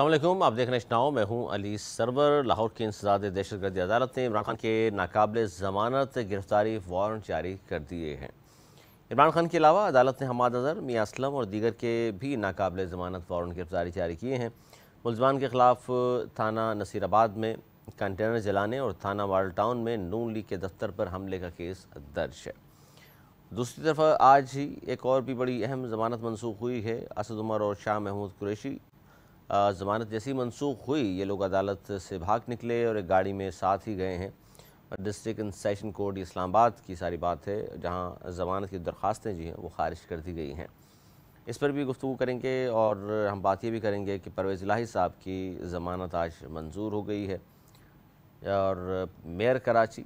अस्सलाम वालेकुम, आप देख रहे हैं नाउ। मैं हूं अली सरवर। लाहौर की इंसदाद दहशतगर्दी अदालत ने इमरान खान के नाकाबिल ज़मानत गिरफ्तारी वारंट जारी कर दिए हैं। इमरान खान के अलावा अदालत ने हमाद अजहर, मियां असलम और दीगर के भी नाकाबिल ज़मानत वारंट गिरफ्तारी जारी किए हैं। मुलजमान के खिलाफ थाना नसीराबाद में कंटेनर जलाने और थाना मॉडल टाउन में नून लीग के दफ्तर पर हमले का केस दर्ज है। दूसरी तरफ आज ही एक और भी बड़ी अहम ज़मानत मनसूख हुई है। असद उमर और शाह महमूद कुरैशी ज़मानत जैसी मनसूख हुई, ये लोग अदालत से भाग निकले और एक गाड़ी में साथ ही गए हैं। District and session court Islamabad की सारी बात है, जहां ज़मानत की दरख्वास्तें जी हैं वो खारिज कर दी गई हैं। इस पर भी गुफ्तगू करेंगे और हम बात ये भी करेंगे कि परवेज़ इलाही साहब की ज़मानत आज मंजूर हो गई है और मेयर कराची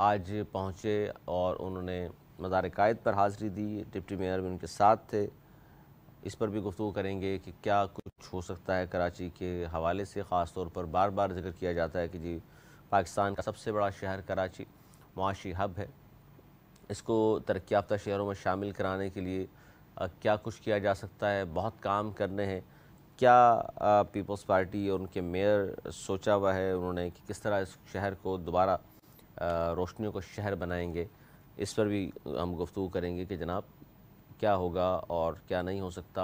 आज पहुँचे और उन्होंने मज़ार कायद पर हाज़िरी दी। डिप्टी मेयर भी उनके साथ थे। इस पर भी गुफ्तगू करेंगे कि क्या कुछ हो सकता है कराची के हवाले से। ख़ास तौर पर बार बार जिक्र किया जाता है कि जी पाकिस्तान का सबसे बड़ा शहर कराची मुआशी हब है, इसको तरक्की याफ्ता शहरों में शामिल कराने के लिए क्या कुछ किया जा सकता है। बहुत काम करने हैं। क्या पीपल्स पार्टी और उनके मेयर सोचा हुआ है उन्होंने कि किस तरह इस शहर को दोबारा रोशनियों का शहर बनाएंगे। इस पर भी हम गुफ्तगू करेंगे कि जनाब क्या होगा और क्या नहीं हो सकता।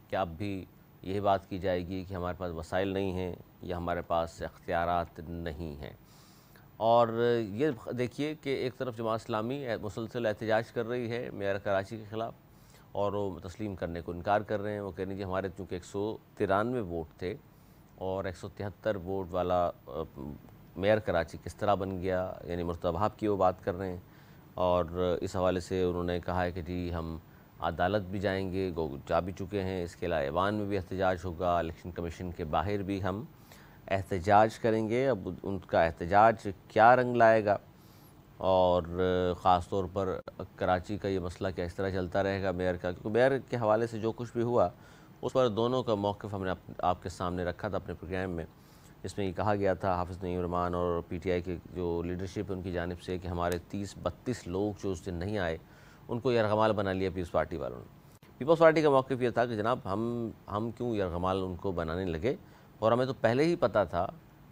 क्या अब भी यही बात की जाएगी कि हमारे पास वसाइल नहीं हैं या हमारे पास इख्तियारात नहीं हैं। और ये देखिए कि एक तरफ जमात इस्लामी मुसलसल एहतजाज कर रही है मेयर कराची के ख़िलाफ़ और वो तस्लीम करने को इनकार कर रहे हैं। वो कह रहे हैं हमारे चूँकि 193 वोट थे और 173 वोट वाला मेयर कराची किस तरह बन गया, यानी मुर्तबाब की वो बात कर रहे हैं। और इस हवाले से उन्होंने कहा है कि जी हम अदालत भी जाएंगे, जा भी चुके हैं। इसके अलावा ऐवान में भी एहतजाज होगा, इलेक्शन कमीशन के बाहर भी हम एहतजाज करेंगे। अब उनका एहतजाज क्या रंग लाएगा और ख़ास तौर पर कराची का ये मसला क्या इस तरह चलता रहेगा मेयर का, क्योंकि मेयर के हवाले से जो कुछ भी हुआ उस पर दोनों का मौक़िफ़ हमने आपके सामने रखा था अपने प्रोग्राम में, जिसमें ये कहा गया था हाफिज़ नईम रहमान और PTI की जो लीडरशिप है उनकी जानिब से कि हमारे 30-32 लोग जो उस दिन नहीं आए उनको यरगमाल बना लिया पीपल्स पार्टी वालों ने। पीपल्स पार्टी का मौक़िफ़ ये था कि जनाब हम क्यों यरगमाल उनको बनाने लगे, और हमें तो पहले ही पता था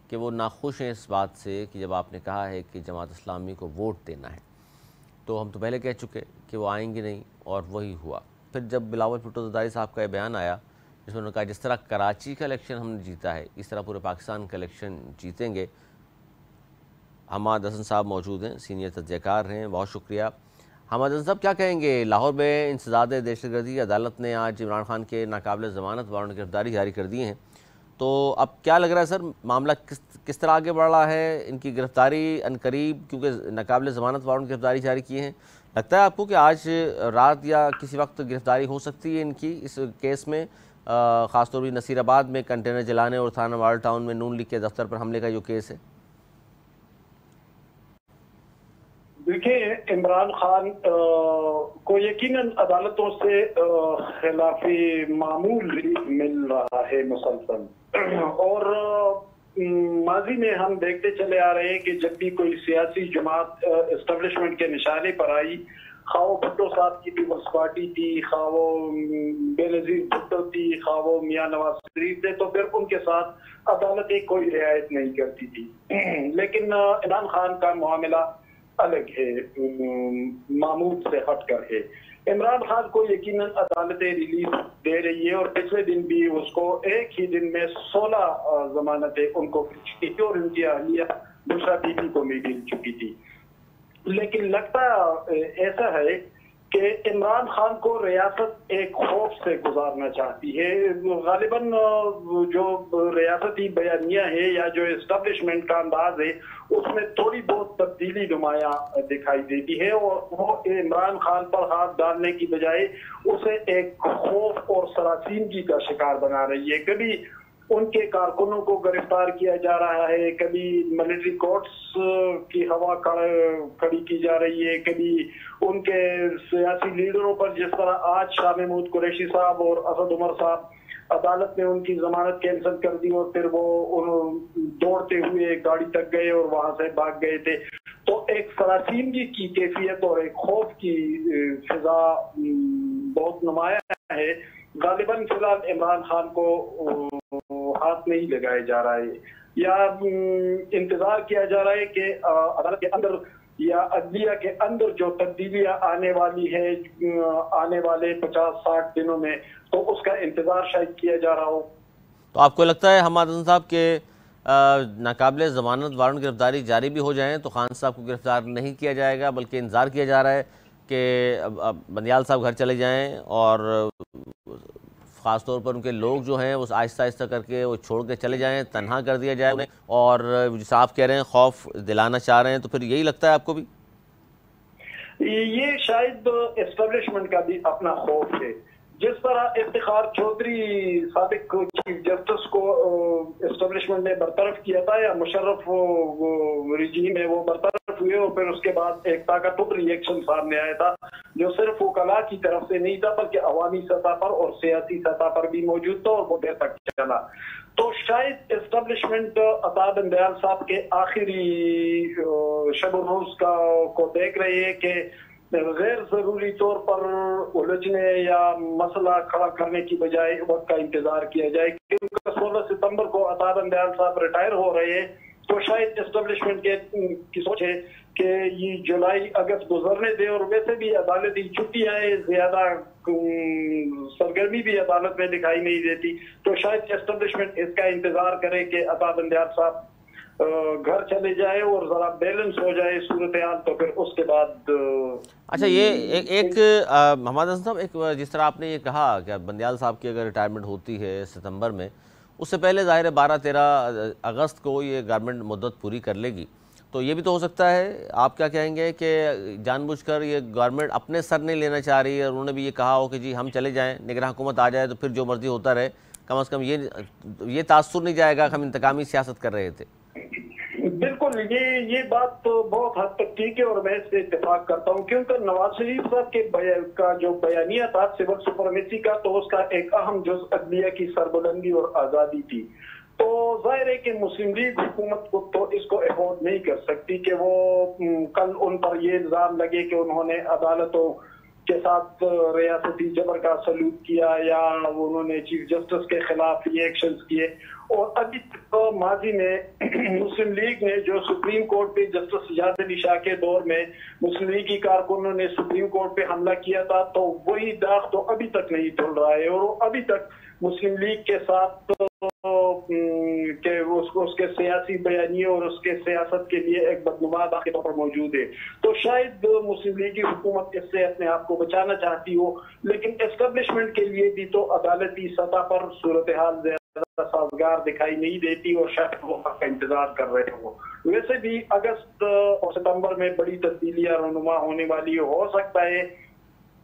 कि वो नाखुश हैं इस बात से कि जब आपने कहा है कि जमात इस्लामी को वोट देना है तो हम तो पहले कह चुके कि वो आएंगे नहीं, और वही हुआ। फिर जब बिलावल भुट्टो ज़रदारी साहब का बयान आया जिसमें उन्होंने कहा जिस तरह कराची का इलेक्शन हमने जीता है इस तरह पूरे पाकिस्तान का इलेक्शन जीतेंगे। हमाद हसन साहब मौजूद हैं, सीनियर तजज़ियाकार हैं, बहुत शुक्रिया। हमाद हसन साहब क्या कहेंगे। लाहौर में इंसदाद दहशतगर्दी अदालत ने आज इमरान खान के नाकाबिल ज़मानत वारंट गिरफ्तारी जारी कर दी हैं, तो अब क्या लग रहा है सर, मामला किस तरह आगे बढ़ रहा है, इनकी गिरफ्तारी अनकरीब, क्योंकि नाकाबिल ज़मानत वारंट गिरफ्तारी जारी किए हैं, लगता है आपको कि आज रात या किसी वक्त गिरफ्तारी हो सकती है इनकी इस केस में, ख़ासतौर पर नसीराबाद में कंटेनर जलाने और थाना मॉडल टाउन में नून लीग के दफ्तर पर हमले का जो केस है? देखिए, इमरान खान को यकीनन अदालतों से खिलाफी मामूल मिल रहा है मुसलसल। और माजी में हम देखते चले आ रहे हैं कि जब भी कोई सियासी जमात एस्टेब्लिशमेंट के निशाने पर आई, खा वो भुट्टो साहब की पीपल्स पार्टी थी, खा वो बेनजीर भुट्टो थी, खा वो मियां नवाज शरीफ थे, तो फिर उनके साथ अदालतें कोई रियायत नहीं करती थी। लेकिन इमरान खान का मामला अलग है, मामूल से हटकर है। इमरान खान को यकीनन अदालतें रिलीज दे रही है और पिछले दिन भी उसको एक ही दिन में 16 जमानतें उनको मिल चुकी थी और उनकी अहलिया दूसरा बीबी को भी मिल चुकी थी। लेकिन लगता ऐसा है कि इमरान खान को रियासत एक खौफ से गुजारना चाहती है। गालिबन जो रियासती बयानिया है या जो एस्टेब्लिशमेंट का अंदाज है उसमें थोड़ी बहुत तब्दीली नुमाया दिखाई देती है और वो इमरान खान पर हाथ डालने की बजाय उसे एक खौफ और सरासीनगी का शिकार बना रही है। कभी उनके कारकुनों को गिरफ्तार किया जा रहा है, कभी मिलिट्री कोर्ट्स की हवा खड़ी की जा रही है, कभी उनके सियासी लीडरों पर, जिस तरह आज शाह महमूद कुरैशी साहब और असद उमर साहब, अदालत ने उनकी जमानत कैंसिल कर दी और फिर वो दौड़ते हुए गाड़ी तक गए और वहां से भाग गए थे। तो एक सरासीनगी की कैफियत और एक खौफ की फिजा बहुत नुमाया है। गालिबन फिलहाल इमरान खान को हाथ नहीं लगाया जा रहा है, या इंतजार किया जा रहा है कि अदालत के अंदर या अदलिया के अंदर जो तब्दीलियां आने वाली है आने वाले 50-60 दिनों में, तो उसका इंतजार शायद किया जा रहा हो। तो आपको लगता है हमाद हसन साहब के नाकाबिले ज़मानत वारंट गिरफ्तारी जारी भी हो जाएं तो खान साहब को गिरफ्तार नहीं किया जाएगा, बल्कि इंतज़ार किया जा रहा है कि बंदियाल साहब घर चले जाएं और ख़ास तौर पर उनके लोग जो हैं वो आहिस्ता आहिस्ता करके वो छोड़ के चले जाएं, तन्हा कर दिया जाए उन्हें, और जैसे आप कह रहे हैं खौफ दिलाना चाह रहे हैं, तो फिर यही लगता है आपको भी? ये शायद एस्टेब्लिशमेंट का भी अपना खौफ है। जिस तरह इफ्तिखार चौधरी साबिक चीफ जस्टिस को एस्टेब्लिशमेंट ने बरतरफ किया था, या मुशर्रफ रिजीम है वो बरतरफ हुए, और फिर उसके बाद एक ताकतवर रिएक्शन सामने आया था जो सिर्फ वकला की तरफ से नहीं था बल्कि अवामी सतह पर और सियासी सतह पर भी मौजूद था, और वो देर तक चला। तो शायद एस्टेब्लिशमेंट अता बंदियाल साहब के आखिरी शब रोज को देख रहे हैं कि गैर जरूरी तौर पर उलझने या मसला खड़ा करने की बजाय वक्त का इंतजार किया जाए, क्योंकि 16 सितंबर को अता बंदियाल साहब रिटायर हो रहे हैं। तो शायद एस्टेब्लिशमेंट की सोच है कि ये जुलाई अगस्त गुजरने दे, और वैसे भी अदालती छुट्टियां ज्यादा सरगर्मी भी अदालत में दिखाई नहीं देती, तो शायद एस्टेब्लिशमेंट इसका इंतजार करे कि अता बंदियाल साहब घर चले जाए और जरा बैलेंस हो जाए सूरत हाल, तो फिर उसके बाद अच्छा ये एक हमाद हसन साहब, एक जिस तरह आपने ये कहा कि बंदियाल साहब की अगर रिटायरमेंट होती है सितंबर में, उससे पहले ज़ाहिर है 12-13 अगस्त को ये गवर्नमेंट मुद्दत पूरी कर लेगी, तो ये भी तो हो सकता है, आप क्या कहेंगे कि जानबूझकर ये गवर्नमेंट अपने सर नहीं लेना चाह रही है, और उन्होंने भी ये कहा हो कि जी हम चले जाएं, निगरान हुकूमत आ जाए तो फिर जो मर्जी होता रहे, कम से कम ये तासुर नहीं जाएगा कि हम इंतकामी सियासत कर रहे थे? बिल्कुल, ये बात तो बहुत हद तक ठीक है और मैं इससे इत्तेफाक करता हूँ, क्योंकि नवाज शरीफ साहब का जो बयानिया था सिविल सुपरमेसी का, तो उसका एक अहम जुज अदलिया की सरबुलंदी और आज़ादी थी। तो जाहिर है कि मुस्लिम लीग हुकूमत को तो इसको अफोर्ड नहीं कर सकती कि वो कल उन पर ये इल्जाम लगे कि उन्होंने अदालतों के साथ रियासती जबर का सलूक किया या उन्होंने चीफ जस्टिस के खिलाफ ये एक्शंस किए। और अभी तो माजी में मुस्लिम लीग ने जो सुप्रीम कोर्ट पे जस्टिस इजाज अली शाह के दौर में मुस्लिम लीग की कारकुनों ने सुप्रीम कोर्ट पे हमला किया था, तो वही दाग तो अभी तक नहीं धुल रहा है, और वो अभी तक मुस्लिम लीग के साथ के उसके सियासी बयानिए और उसके सियासत के लिए एक बदनुमा दाग के तौर पर मौजूद है। तो शायद मुस्लिम लीग की हुकूमत इससे अपने आप को बचाना चाहती हो, लेकिन एस्टेब्लिशमेंट के लिए भी तो अदालती सतह पर सूरत हाल साजगार दिखाई नहीं देती, और शायद वो का इंतजार कर रहे हो। वैसे भी अगस्त और सितंबर में बड़ी तब्दीलियां रहनुमा होने वाली हो सकता है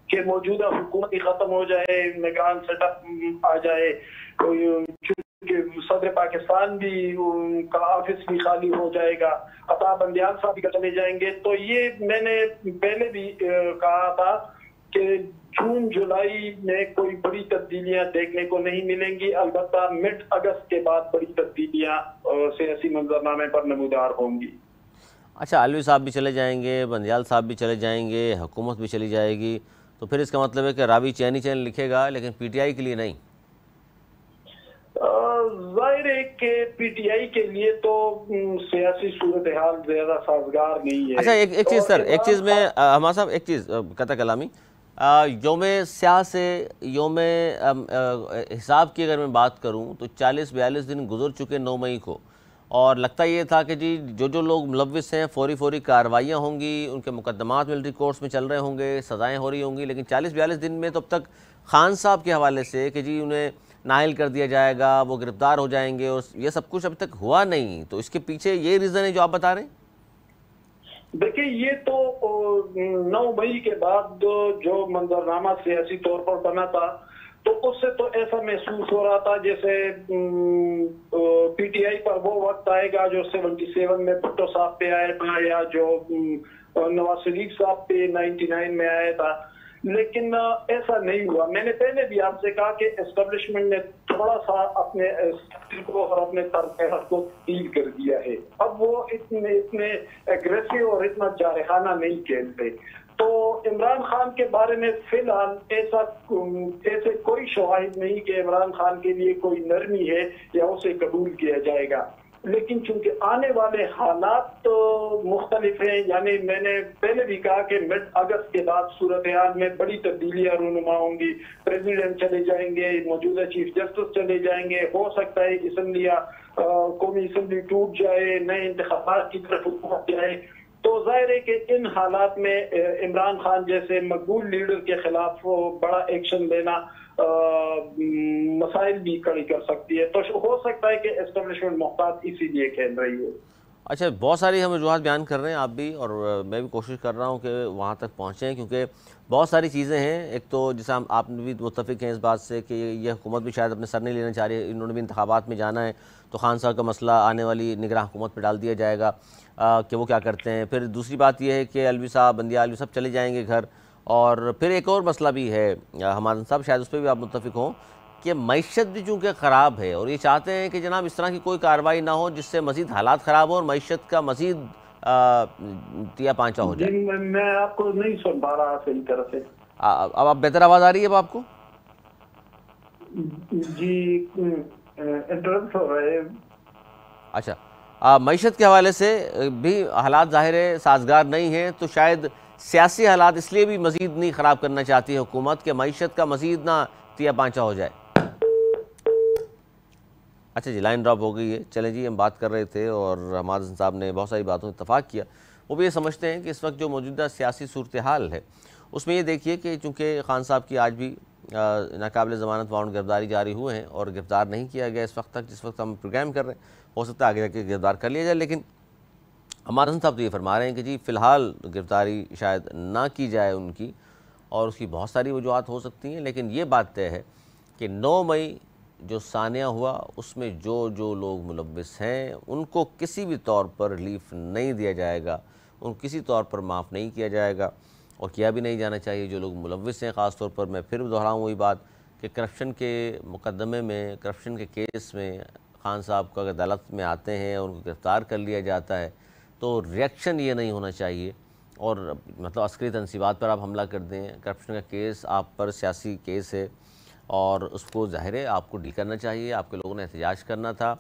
कि मौजूदा हुकूमत ही खत्म हो जाए, निगरान सेटअप आ जाए, सदर पाकिस्तान भी का ऑफिस भी खाली हो जाएगा, अता बंदियाल साहब भी चले जाएंगे। तो ये मैंने पहले भी कहा था कि जून जुलाई में कोई बड़ी तब्दीलियां देखने को नहीं मिलेंगी, अलबत्ता मिड अगस्त के बाद बड़ी तब्दीलियां सियासी मंजरनामे पर नमूदार होंगी। अच्छा, अलवी साहब भी चले जाएंगे, बंदियाल साहब भी चले जाएंगे, हुकूमत भी चली जाएगी, तो फिर इसका मतलब है कि रावी चैनी चैन लिखेगा लेकिन पीटीआई के लिए नहीं? जाहिर है कि पीटीआई के लिए तो सियासी सूरत हाल ज्यादा साजगार नहीं है। अच्छा, एक चीज़ सर, एक चीज़ में हमारा साहब एक चीज़ कता कलामी, योम स्याह से योम हिसाब की अगर मैं बात करूं तो 40-42 दिन गुजर चुके 9 मई को, और लगता ये था कि जी जो लोग मुलव्विस हैं फौरी कार्रवाइयाँ होंगी, उनके मुकदमात मिलिट्री कोर्ट्स में चल रहे होंगे, सज़ाएँ हो रही होंगी, लेकिन 40-42 दिन में तो अब तक खान साहब के हवाले से कि जी उन्हें नाइल कर दिया जाएगा, वो गिरफ्तार हो जाएंगे, और ये सब कुछ अभी तक हुआ नहीं। तो इसके पीछे ये रीज़न है जो आप बता रहे हैं? देखिए, ये तो 9 मई के बाद जो मंजरनामा सियासी तौर पर बना था, तो उससे तो ऐसा महसूस हो रहा था जैसे पीटीआई पर वो वक्त आएगा जो 77 में भुट्टो साहब पे आया था, या जो नवाज शरीफ साहब पे 99 में आया था, लेकिन ऐसा नहीं हुआ। मैंने पहले भी आपसे कहा कि एस्टेब्लिशमेंट ने थोड़ा सा अपने को और अपने तरफ को तब्दील कर दिया है। अब वो इतने एग्रेसिव और इतना जारहाना नहीं खेलते। तो इमरान खान के बारे में फिलहाल ऐसे कोई शवाहिद नहीं कि इमरान खान के लिए कोई नरमी है या उसे कबूल किया जाएगा। लेकिन चूंकि आने वाले हालात तो मुख्तलिफ हैं, यानी मैंने पहले भी कहा कि मिड अगस्त के बाद सूरत हाल में बड़ी तब्दीलियां रूनुमा होंगी। प्रेसिडेंट चले जाएंगे, मौजूदा चीफ जस्टिस चले जाएंगे, हो सकता है असम्बलियां कौमी असम्बली टूट जाए, नए इंतखाबात की तरफ हुकूमत जाए। तो जाहिर है कि इन हालात में इमरान खान जैसे मकबूल लीडर के खिलाफ बड़ा एक्शन लेना मसाइल भी खड़ी कर सकती है। तो हो सकता है कि एस्टेब्लिशमेंट मोहतात इसीलिए खेल रही है। अच्छा, बहुत सारी हम वजूहत बयान कर रहे हैं आप भी, और मैं भी कोशिश कर रहा हूँ कि वहाँ तक पहुँचें, क्योंकि बहुत सारी चीज़ें हैं। एक तो जैसे हम आपने भी मुत्तफ़िक हैं इस बात से कि ये हुकूमत भी शायद अपने सर नहीं लेना चाह रही है, इन्होंने भी इंतखाबात में जाना है, तो खान साहब का मसला आने वाली निगरान हुकूमत पर डाल दिया जाएगा कि वो क्या करते हैं। फिर दूसरी बात यह है कि अलवी साहब, बंदिया अलवी सब चले जाएंगे घर। और फिर एक और मसला भी है हमारे साहब, शायद उस पर भी आप मुत्तफ़िक हों, कि मईशत भी चूँकि ख़राब है, और ये चाहते हैं कि जनाब इस तरह की कोई कार्रवाई ना हो जिससे मज़ीद हालात ख़राब हो और मईशत का मज़ीद तिया पांचा हो जाए। मैं आपको नहीं सुन पा रहा सही तरह से। अब आप बेहतर आवाज़ आ रही है अब आपको? जी, इंटरप्ट हो रहा है। अच्छा, मईशत के हवाले से भी हालात ज़ाहिर है साजगार नहीं है, तो शायद सियासी हालात इसलिए भी मज़ीद नहीं ख़राब करना चाहती है हुकूमत कि मईशत का मज़ीद ना तिया पांचा हो जाए। अच्छा जी, लाइन ड्रॉप हो गई है। चलें जी, हम बात कर रहे थे और हमारे साहब ने बहुत सारी बातों में इत्तफाक किया। वो भी ये समझते हैं कि इस वक्त जो मौजूदा सियासी सूरत हाल है उसमें ये देखिए कि चूँकि खान साहब की आज भी नाकाबिल ज़मानत वारंट गिरफ्तारी जारी हुए हैं और गिरफ़्तार नहीं किया गया इस वक्त तक, जिस वक्त हम प्रोग्राम कर रहे हैं। हो सकता है आगे जाके गिरफ़्तार कर लिया जाए, लेकिन हमारे साहब तो ये फरमा रहे हैं कि जी फ़िलहाल गिरफ़्तारी शायद ना की जाए उनकी, और उसकी बहुत सारी वजूहत हो सकती हैं। लेकिन ये बात तय है कि 9 मई जो सानिया हुआ उसमें जो जो लोग मुलव्विस हैं उनको किसी भी तौर पर रिलीफ नहीं दिया जाएगा, उनको किसी तौर पर माफ़ नहीं किया जाएगा, और किया भी नहीं जाना चाहिए। जो लोग मुलव्विस हैं, ख़ास तौर पर मैं फिर दोहराऊँ वही बात कि करप्शन के मुकदमे में, करप्शन के केस में खान साहब को अगर अदालत में आते हैं और उनको गिरफ़्तार कर लिया जाता है तो रिएक्शन ये नहीं होना चाहिए और मतलब अस्करी तनसीबात पर आप हमला कर दें। करप्शन का केस आप पर सियासी केस है और उसको ज़ाहिर है आपको डील करना चाहिए। आपके लोगों ने एहतजाज करना था,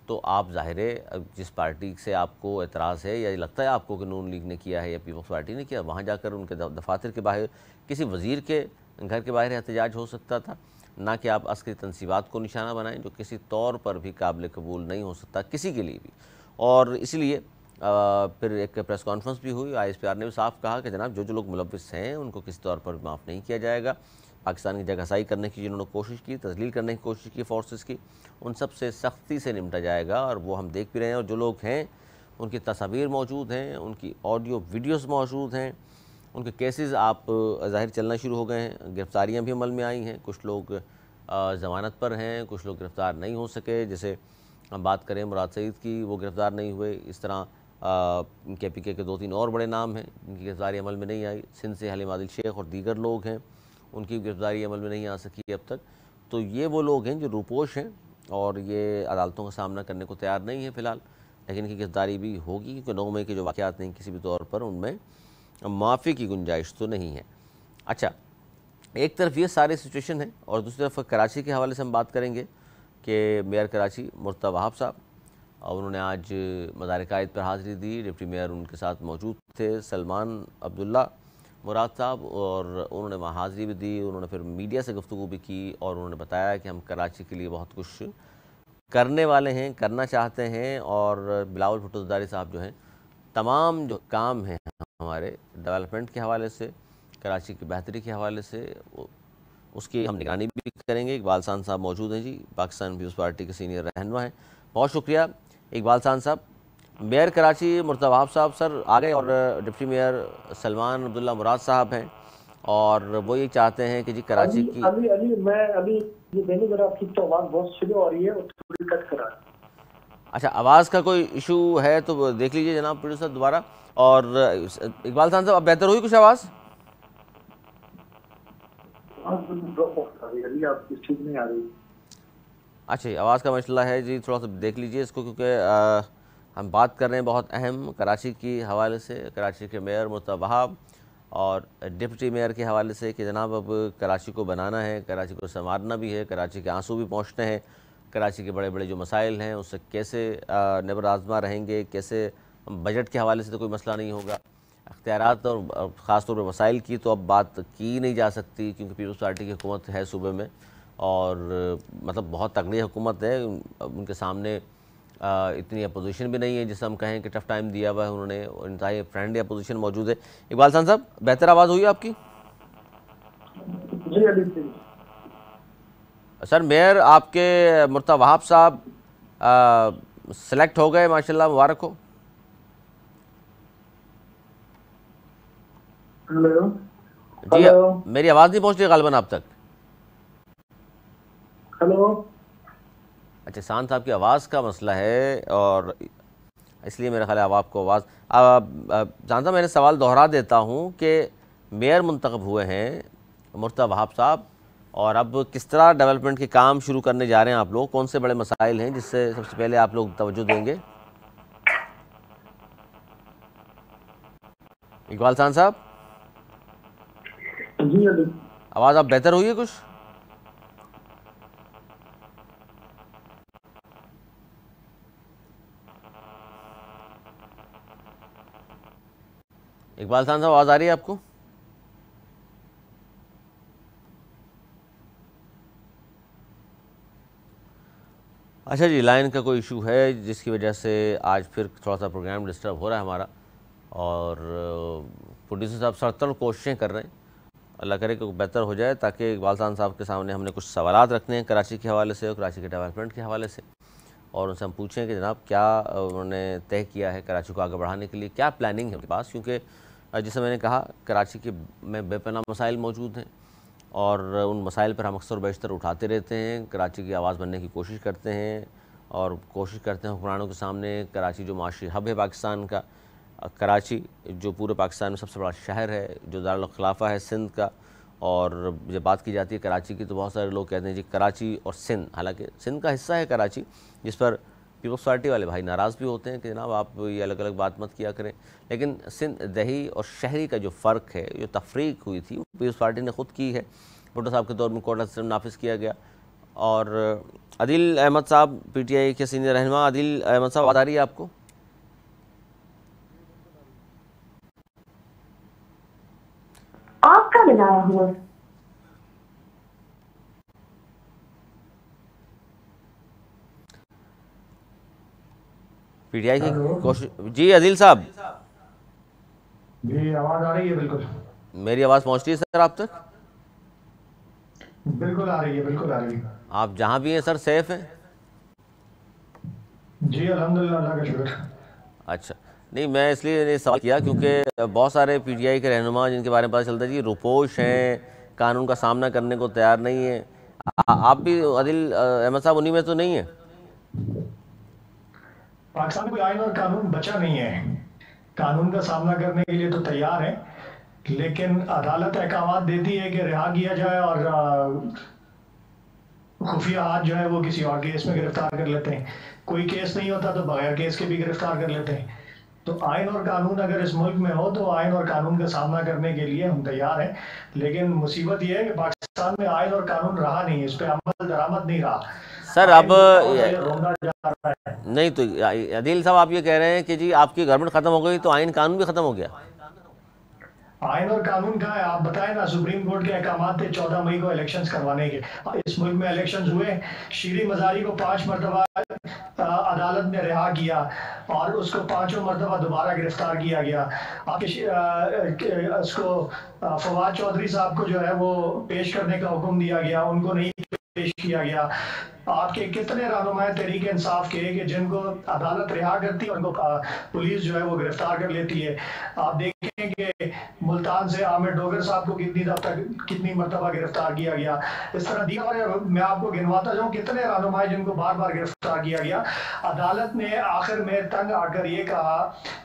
तो आप ज़ाहिर है जिस पार्टी से आपको एतराज़ है या लगता है आपको कि नून लीग ने किया है या पीपल्स पार्टी ने किया, वहाँ जाकर उनके दफातर के बाहर किसी वज़ीर के घर के बाहर एहतजाज हो सकता था, ना कि आप अस्करी तनसीबात को निशाना बनाएं, जो किसी तौर पर भी काबिल कबूल नहीं हो सकता किसी के लिए भी। और इसलिए फिर एक प्रेस कॉन्फ्रेंस भी हुई, ISPR ने भी साफ कहा कि जनाब जो जो लोग मुलव्विस हैं उनको किसी तौर पर माफ़ नहीं किया जाएगा। पाकिस्तान की जगहसाई करने की जिन्होंने कोशिश की, तजलील करने की कोशिश की फोर्सेस की, उन सब से सख्ती से निपटा जाएगा। और वो हम देख भी रहे हैं, और जो लोग हैं उनकी तस्वीर मौजूद हैं, उनकी ऑडियो वीडियोस मौजूद हैं, उनके केसेस आप ज़ाहिर चलना शुरू हो गए हैं, गिरफ्तारियाँ भी अमल में आई हैं, कुछ लोग ज़मानत पर हैं, कुछ लोग गिरफ़्तार नहीं हो सके। जैसे हम बात करें मुराद सईद की, वो गिरफ़्तार नहीं हुए। इस तरह KPK के 2-3 और बड़े नाम हैं जिनकी गिरफ्तारी अमल में नहीं आई। सिंध से हलीम आदिल शेख और दीगर लोग हैं, उनकी गिरफ्तारी अमल में नहीं आ सकी अब तक। तो ये वो लोग हैं जो रूपोश हैं और ये अदालतों का सामना करने को तैयार नहीं है फ़िलहाल, लेकिन इनकी गिरफ्तारी भी होगी क्योंकि 9 मई के जो वाक़यात नहीं किसी भी तौर पर उनमें माफ़ी की गुंजाइश तो नहीं है। अच्छा, एक तरफ ये सारी सिचुएशन है और दूसरी तरफ कराची के हवाले से हम बात करेंगे कि मेयर कराची मुर्तज़ा वहाब साहब, और उन्होंने आज मज़ार कायद पर हाज़िरी दी। डिप्टी मेयर उनके साथ मौजूद थे सलमान अब्दुल्ला मुराद साहब, और उन्होंने वहाँ हाज़िरी भी दी। उन्होंने फिर मीडिया से गुफ्तगू भी की और उन्होंने बताया कि हम कराची के लिए बहुत कुछ करने वाले हैं, करना चाहते हैं। और बिलावल भुट्टो ज़रदारी साहब जो हैं, तमाम जो काम हैं हमारे डेवलपमेंट के हवाले से, कराची की बेहतरी के हवाले से, उसकी हम निगरानी भी करेंगे। इकबाल खान साहब मौजूद हैं जी, पाकिस्तान पीपल्स पार्टी के सीनियर रहनुमा हैं। बहुत शुक्रिया इकबाल खान साहब। मेयर कराची मुर्तज़ा वहाब साहब सर आ गए और डिप्टी मेयर सलमान अब्दुल्ला मुराद साहब हैं, और वो ये चाहते हैं कि जी कराची की अली ये देखो जरा, आपकी तो आवाज़ बहुत स्लो आ रही है और थोड़ी कट करा। अच्छा, आवाज़ का कोई इशू है तो देख लीजिए जनाब प्रोड्यूसर दोबारा। और इकबाल खान साहब अब बेहतर हुई कुछ आवाज़? ठीक नहीं आ रही। अच्छा, आवाज़ का मसला है जी, थोड़ा सा देख लीजिए इसको, क्योंकि हम बात कर रहे हैं बहुत अहम कराची की हवाले से। कराची के मेयर मुर्तज़ा वहाब और डिप्टी मेयर के हवाले से कि जनाब अब कराची को बनाना है, कराची को संवारना भी है, कराची के आंसू भी पहुँचते हैं, कराची के बड़े बड़े जो मसाइल हैं उससे कैसे नबर आज़मा रहेंगे, कैसे बजट के हवाले से तो कोई मसला नहीं होगा, अख्तियारात और ख़ास तौर पर वसाइल की तो अब बात की नहीं जा सकती क्योंकि पीपल्स पार्टी की हुकूमत है सूबे में और मतलब बहुत तगड़ी हुकूमत है, उनके सामने इतनी अपोजिशन भी नहीं है जिसे हम कहें कि टफ़ टाइम दिया हुआ है उन्होंने, इंतहाई फ्रेंडली अपोजिशन मौजूद है। इकबाल खान साहब, बेहतर आवाज़ हुई आपकी? जी अली सिंह सर, मेयर आपके मुर्तज़ा वहाब साहब सेलेक्ट हो गए, माशाल्लाह, मुबारक हो। हेलो जी, हेलो मेरी आवाज़ नहीं पहुँच रही गालिबन आप तक। हेलो। अच्छा, शान साहब की आवाज़ का मसला है और इसलिए मेरा ख्याल है अब आपको आवाज़ जानता। मैंने सवाल दोहरा देता हूँ कि मेयर मुंतखब हुए हैं मुर्तज़ा वहाब साहब और अब किस तरह डेवलपमेंट के काम शुरू करने जा रहे हैं आप लोग, कौन से बड़े मसाइल हैं जिससे सबसे पहले आप लोग तवज्जो देंगे? इकबाल खान साहब, जी अली। आवाज़ आप बेहतर हुई है कुछ? इकबाल खान साहब, आवाज़ आ रही है आपको? अच्छा जी, लाइन का कोई इशू है जिसकी वजह से आज फिर थोड़ा सा प्रोग्राम डिस्टर्ब हो रहा है हमारा और प्रोड्यूसर साहब सरतड़ कोशिशें कर रहे हैं, अल्लाह करे कि बेहतर हो जाए ताकि इकबाल खान साहब के सामने हमने कुछ सवालात रखने हैं कराची के हवाले से और कराची के डेवलपमेंट के हवाले से और उनसे हम पूछें कि जनाब क्या उन्होंने तय किया है कराची को आगे बढ़ाने के लिए, क्या प्लानिंग है उनके पास, क्योंकि जैसे मैंने कहा कराची के में बेपनाह मसाइल मौजूद हैं और उन मसाइल पर हम अक्सर बेशतर उठाते रहते हैं, कराची की आवाज़ बनने की कोशिश करते हैं और कोशिश करते हैं हुक्मरानों के सामने कराची जो माशी हब है पाकिस्तान का, कराची जो पूरे पाकिस्तान में सबसे बड़ा शहर है, जो दारुल खिलाफा है सिंध का, और जब बात की जाती है कराची की तो बहुत सारे लोग कहते हैं जी कराची और सिंध, हालांकि सिंध का हिस्सा है कराची, जिस पर पीपल्स पार्टी वाले भाई नाराज़ भी होते हैं कि जनाब आप ये अलग अलग बात मत किया करें, लेकिन सिंध दही और शहरी का जो फ़र्क है, जो तफरीक हुई थी पीपल्स पार्टी ने ख़ुद की है, भुट्टो साहब के दौर में कोटा सिस्टम नाफिज किया गया। और अदिल अहमद साहब PTI के सीनियर रहनुमा, अदिल अहमद साहब, आ रही है आपको? आपका मिलाया हुआ PTI की कोशिश। जी अदिल साहब, जी आवाज आ रही है? बिल्कुल मेरी आवाज़ पहुंच रही है सर आप तक? बिल्कुल आ रही है, बिल्कुल आ रही है। आप जहां भी हैं सर सेफ हैं? जी अल्हम्दुलिल्लाह, अल्लाह का शुक्र। अच्छा, नहीं मैं इसलिए ये सवाल किया क्योंकि बहुत सारे PTI के रहनुमा जिनके बारे में पता चलता है जी रुपोश हैं, कानून का सामना करने को तैयार नहीं है, आप भी अदिल अहमद साहब उन्हीं में तो नहीं है? पाकिस्तान में कोई आइन और कानून बचा नहीं है, कानून का सामना करने के लिए तो तैयार है, लेकिन अदालत अहकाम देती है कि रिहा किया जाए और खुफिया हाथ जो है वो किसी और केस में गिरफ्तार कर लेते हैं। कोई केस नहीं होता तो बगैर केस के भी गिरफ्तार कर लेते हैं। तो आइन और कानून अगर इस मुल्क में हो तो आइन और कानून का सामना करने के लिए हम तैयार हैं, लेकिन मुसीबत यह है कि पाकिस्तान में आइन और कानून रहा नहीं, इस पर अमल दरामद नहीं रहा सर। अब रोंदा जा रहा है। नहीं तो अदिल साहब आप ये कह रहे हैं कि जी आपकी गवर्नमेंट ख़त्म हो गई तो आइन कानून भी ख़त्म हो गया? आइन और कानून का है, आप बताएं ना, सुप्रीम कोर्ट के अहकाम थे 14 मई को इलेक्शंस करवाने के, इस मुल्क में इलेक्शंस हुए, शीरी मजारी को 5 मरतबा अदालत ने रिहा किया और उसको 5 मरतबा दोबारा गिरफ्तार किया गया। आपके उसको फवाद चौधरी साहब को जो है वो पेश करने का हुक्म दिया गया, उनको नहीं पेश किया गया। आपके कितने रहनुमाए तहरीक इंसाफ के कि जिनको अदालत रिहा करती है उनको पुलिस जो है वो गिरफ्तार कर लेती है। आप देखें कि मुल्तान से आमिर डोगर साहब को कितनी मरतबा गिरफ्तार किया गया। इस तरह दिया, मैं आपको गिनवाता जाऊं कितने रहनुमाए जिनको बार बार गिरफ्तार किया गया। अदालत ने आखिर में तंग आकर ये कहा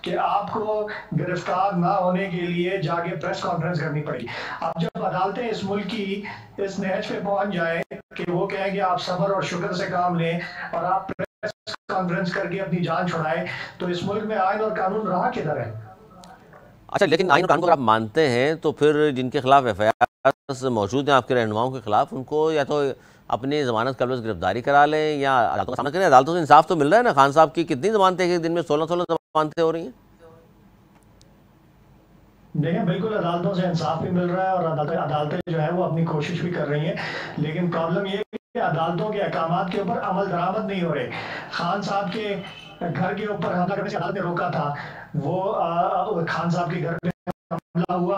कि आपको गिरफ्तार ना होने के लिए जाके प्रेस कॉन्फ्रेंस करनी पड़ी। अब जब अदालतें इस मुल्क की इस नहज पे पहुंच जाए कि वो कहें कि आप सब्र और शुक्र से काम लें और आप प्रेस कॉन्फ्रेंस करके अपनी जान छुड़ाएं, तो इस मुल्क में आइन और कानून रहा किधर है? अच्छा, लेकिन आइन और कानून को अगर आप मानते हैं तो फिर जिनके खिलाफ एफआईआर मौजूद हैं आपके रहनुमाओं के खिलाफ, उनको या तो अपनी जमानत कबल गिरफ्तारी करा लें या अदालतों का सामना करें। अदालतों से इंसाफ तो मिल रहा है ना। खान साहब की कितनी जमानतें एक दिन में 16-16 जमानतें हो रही हैं। देखिए, बिल्कुल अदालतों से इंसाफ भी मिल रहा है और अदालतें जो है वो अपनी कोशिश भी कर रही हैं, लेकिन प्रॉब्लम ये है कि अदालतों के अहकामात के ऊपर अमल दरामद नहीं हो रहे। खान साहब के घर के ऊपर हमला करने से अदालत ने रोका था। वो खान साहब के घर पे हमला हुआ।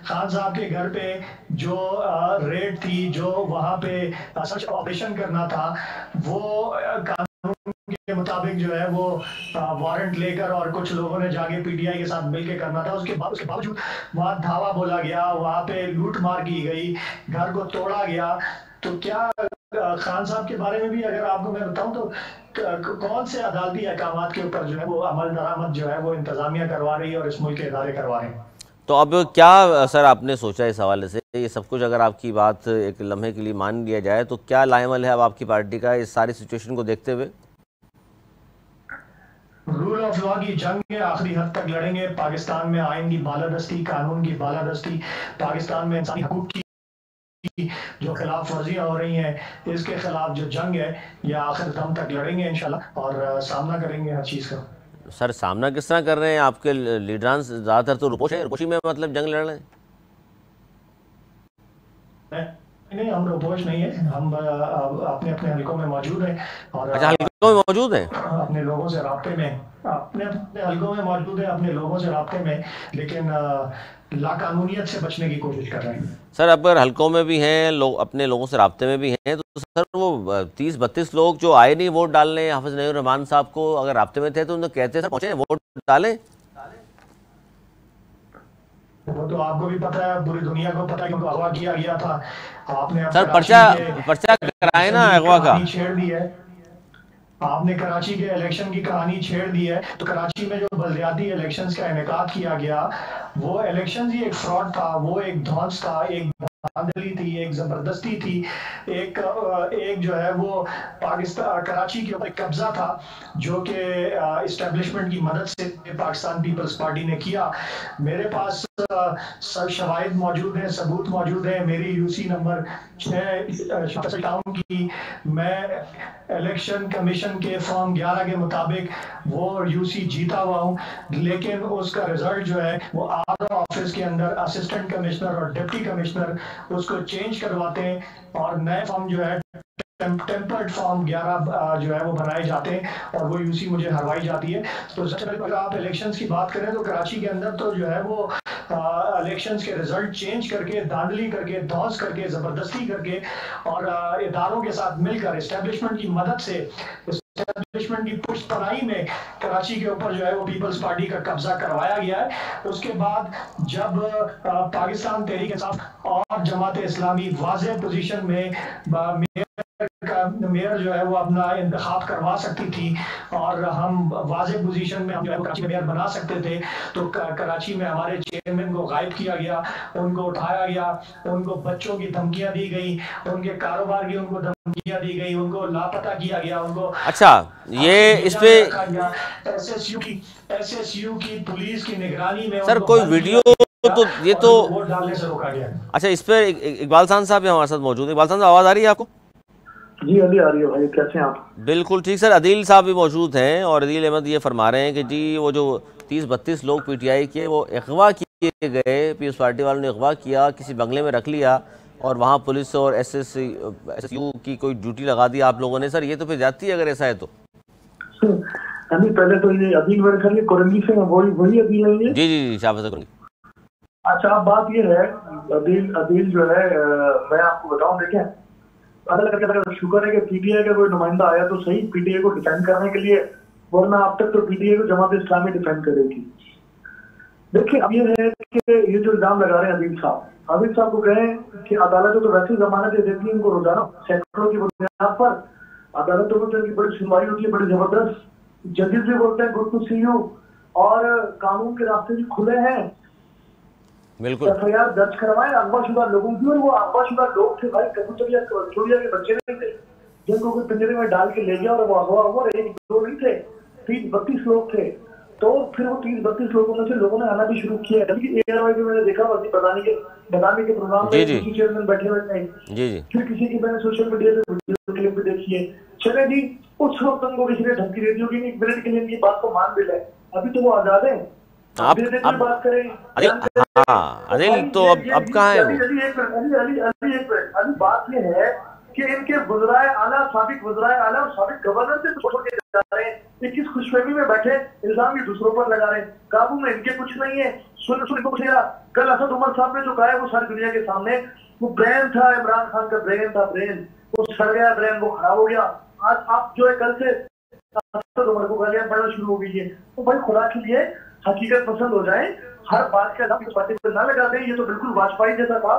खान साहब के घर पे जो रेड थी, जो वहां पे सर्च ऑपरेशन करना था, वो कानून के मुताबिक जो है वो वारंट लेकर और कुछ लोगों ने जाके पीटीआई के साथ मिलकर करना था। उसके बावजूद वहां धावा बोला गया, वहां पे लूट मार की गई, घर को तोड़ा गया। तो क्या खान साहब के बारे में भी अगर आपको मैं बताऊं तो कौन से अदालती अहकामात के ऊपर जो है वो अमल दरामद जो है वो इंतजामिया करवा रही है और इस मुल्क के इदारे करवा रहे हैं। तो अब क्या सर आपने सोचा इस हवाले से, ये सब कुछ अगर आपकी बात एक लम्हे के लिए मान लिया जाए तो क्या लाएमल है अब आपकी पार्टी का इस सारी सिचुएशन को देखते हुए? रूल ऑफ लॉ की जंग है, आखिरी हद तक लड़ेंगे। पाकिस्तान में आइन की बालादस्ती, कानून की बालादस्ती, पाकिस्तान में इंसानी हकूक की जो खिलाफ वर्जियां हो रही हैं, इसके खिलाफ जो जंग है यह आखिर दम तक लड़ेंगे इंशाल्लाह और सामना करेंगे हर चीज़ का। सर सामना किस तरह कर रहे हैं? आपके लीडरान ज़्यादातर तो रुपोशी में मतलब जंग लड़ रहे हैं। नहीं, हम रोपोश नहीं है, हम अपने अपने हलकों में मौजूद हैं और अच्छा, हल्कों में मौजूद हैं, अपने लोगों से राब्ते में, अपने अपने हलकों में मौजूद है, अपने लोगों से राब्ते में, लेकिन लाकानूनियत से बचने की कोशिश कर रहे हैं। सर अगर हलकों में भी हैं लोग, अपने लोगों से राब्ते में भी हैं, तो सर वो 30-32 लोग जो आए नहीं वोट डालने हाफिज नईम रहमान साहब को, अगर राब्ते में थे तो उन्हें कहते सर पहुंचे वोट डालें। वो तो आपको भी पता है, पूरी दुनिया को पता है कि उनको अगवा किया गया था। आपने सर पर्चा कराए ना अगवा का, छेड़ दी है आपने, कराची के इलेक्शन की कहानी छेड़ दी है। तो कराची में जो बलदियाती इलेक्शंस का इनेकाद किया गया, वो इलेक्शन ही एक फ्रॉड था, वो एक धौंस था, एक धांधली थी, एक जबरदस्ती थी, एक जो है वो पाकिस्तान कराची के ऊपर कब्जा था जो कि इस्टेब्लिशमेंट की मदद से पाकिस्तान पीपल्स पार्टी ने किया। मेरे पास सब शवाहिद मौजूद हैं, सबूत मौजूद हैं। मेरी यूसी नंबर 6 टाउन की, मैं इलेक्शन कमीशन के फॉर्म 11 के मुताबिक वो यूसी जीता हुआ हूँ, लेकिन उसका रिजल्ट जो है वो आर ऑफिस के अंदर असिस्टेंट कमिश्नर और डिप्टी कमिश्नर उसको चेंज करवाते हैं और नए फॉर्म जो है टेम्पर्ड फॉर्म 11 जो है वो बनाए जाते हैं और वो यूसी मुझे हरवाई जाती है। तो सबसे पहले अगर आप इलेक्शंस की बात करें तो कराची के अंदर तो जो है वो इलेक्शंस के रिजल्ट चेंज करके, धांधली करके, धौंस करके, जबरदस्ती करके और इदारों के साथ मिलकर इस्टेब्लिशमेंट की मदद से, इस्टेब्लिशमेंट की पुष्टपनाही में कराची के ऊपर जो है वो पीपल्स पार्टी का कब्जा करवाया गया है। उसके बाद जब पाकिस्तान तहरीक इंसाफ और जमात इस्लामी वाज़ेह पोजीशन में मेयर जो है वो अपना इंतखाब करवा सकती थी और हम वाज़ेह पोजीशन में हम जो है कराची में मेयर बना सकते थे, तो कराची में हमारे चेयरमैन को गायब किया गया, उनको उठाया गया, उनको बच्चों की धमकियां दी गई, उनके कारोबार की उनको धमकियां दी गई, उनको लापता किया गया, उनको अच्छा ये इस पे एसएसयू की पुलिस की निगरानी में सर कोई वीडियो तो ये तो वोट डालने से रोका गया। अच्छा, इस पे इकबाल खान साहब हमारे साथ मौजूद है। इकबाल खान साहब आवाज़ आ रही है आपको? जी अली आ रही है भाई, कैसे हैं आप? बिल्कुल ठीक सर। अदील साहब भी मौजूद हैं और अदील अहमद ये फरमा रहे हैं कि जी वो जो 30-32 लोग पीटीआई के वो अगवा किए गए, पीपल्स पार्टी वालों ने अगवा किया, किसी बंगले में रख लिया और वहाँ पुलिस और एसएसयू की कोई ड्यूटी लगा दी आप लोगों ने। सर ये तो फिर जाती है अगर ऐसा है तो। अभी पहले तो ये अदील मेरे ख्याल कोरंगी से वही अदील है ये? जी जी जी शाबाश करूँगी। अच्छा, अब बात ये है, अदील जो है मैं आपको बताऊं, देखें अदल करके शुक्र है कि पीटीआई का कोई नुमाइंदा आया तो सही पीटीआई को डिफेंड करने के लिए, वरना अब तक तो पीटीआई को जमात इस्लामी डिफेंड करेगी। देखिए अब ये है कि ये जो इल्जाम लगा रहे हैं अदील साहब को कहें कि अदालतें तो वैसे जमानत देती है इनको रोजाना सैकड़ों की बुनियाद पर, अदालतों में तो इनकी बड़ी सुनवाई होती है, बड़ी जबरदस्त, जजेस भी बोलते हैं गुड टू सी यू और कानून के रास्ते भी खुले हैं। बिल्कुल एफआईआर दर्ज करवाए अगवाशुदा लोगों की, और वो अगवाशुदा लोग थे भाई, कबूतरिया के बच्चे नहीं थे जिनको कोई पिंजरे में डाल के ले गया और वो अगवा हुआ, 1-2 नहीं थे, 30-32 लोग थे। तो फिर वो 30-32 लोगों में से लोगों ने आना भी शुरू किया। बल्कि एआरवाई भी मैंने देखा बताने के प्रोग्राम में किसी चेयरमैन बैठे हुए नहीं। जी। फिर किसी की मैंने सोशल मीडिया पे वीडियो क्लिप भी देखी है। चले जी, उस वक्त उनको किसी ने धमकी दे दी होगी, 1 मिनट के लिए इनकी बात को मान भी ले, अभी तो वो आजाद है, आप बात करें। अनिल तो अब कहाँ है वो? अली बात ये है कि इनके वज़राए आला, साबिक वज़राए आला और साबिक गवर्नर से छोड़ के जा रहे हैं। ये किस खुशफहमी में बैठे इल्जाम भी दूसरों पर लगा रहे हैं। काबू में इनके कुछ नहीं है। सुन इनको कुछ नहीं। कल असद उमर साहब ने जो कहा है वो सारी दुनिया के सामने, वो ब्रेन था, इमरान खान का ब्रेन था, ब्रेन वो सड़ गया, ब्रेन वो खराब हो गया। आज आप जो है कल से असद उमर को गालियां पड़ना शुरू हो गई है। तो भाई खुदा के लिए हकीकत पसंद हो जाए, हर बात का पार्टी पर ना लगा दें। ये तो बिल्कुल वाजपेयी जैसा था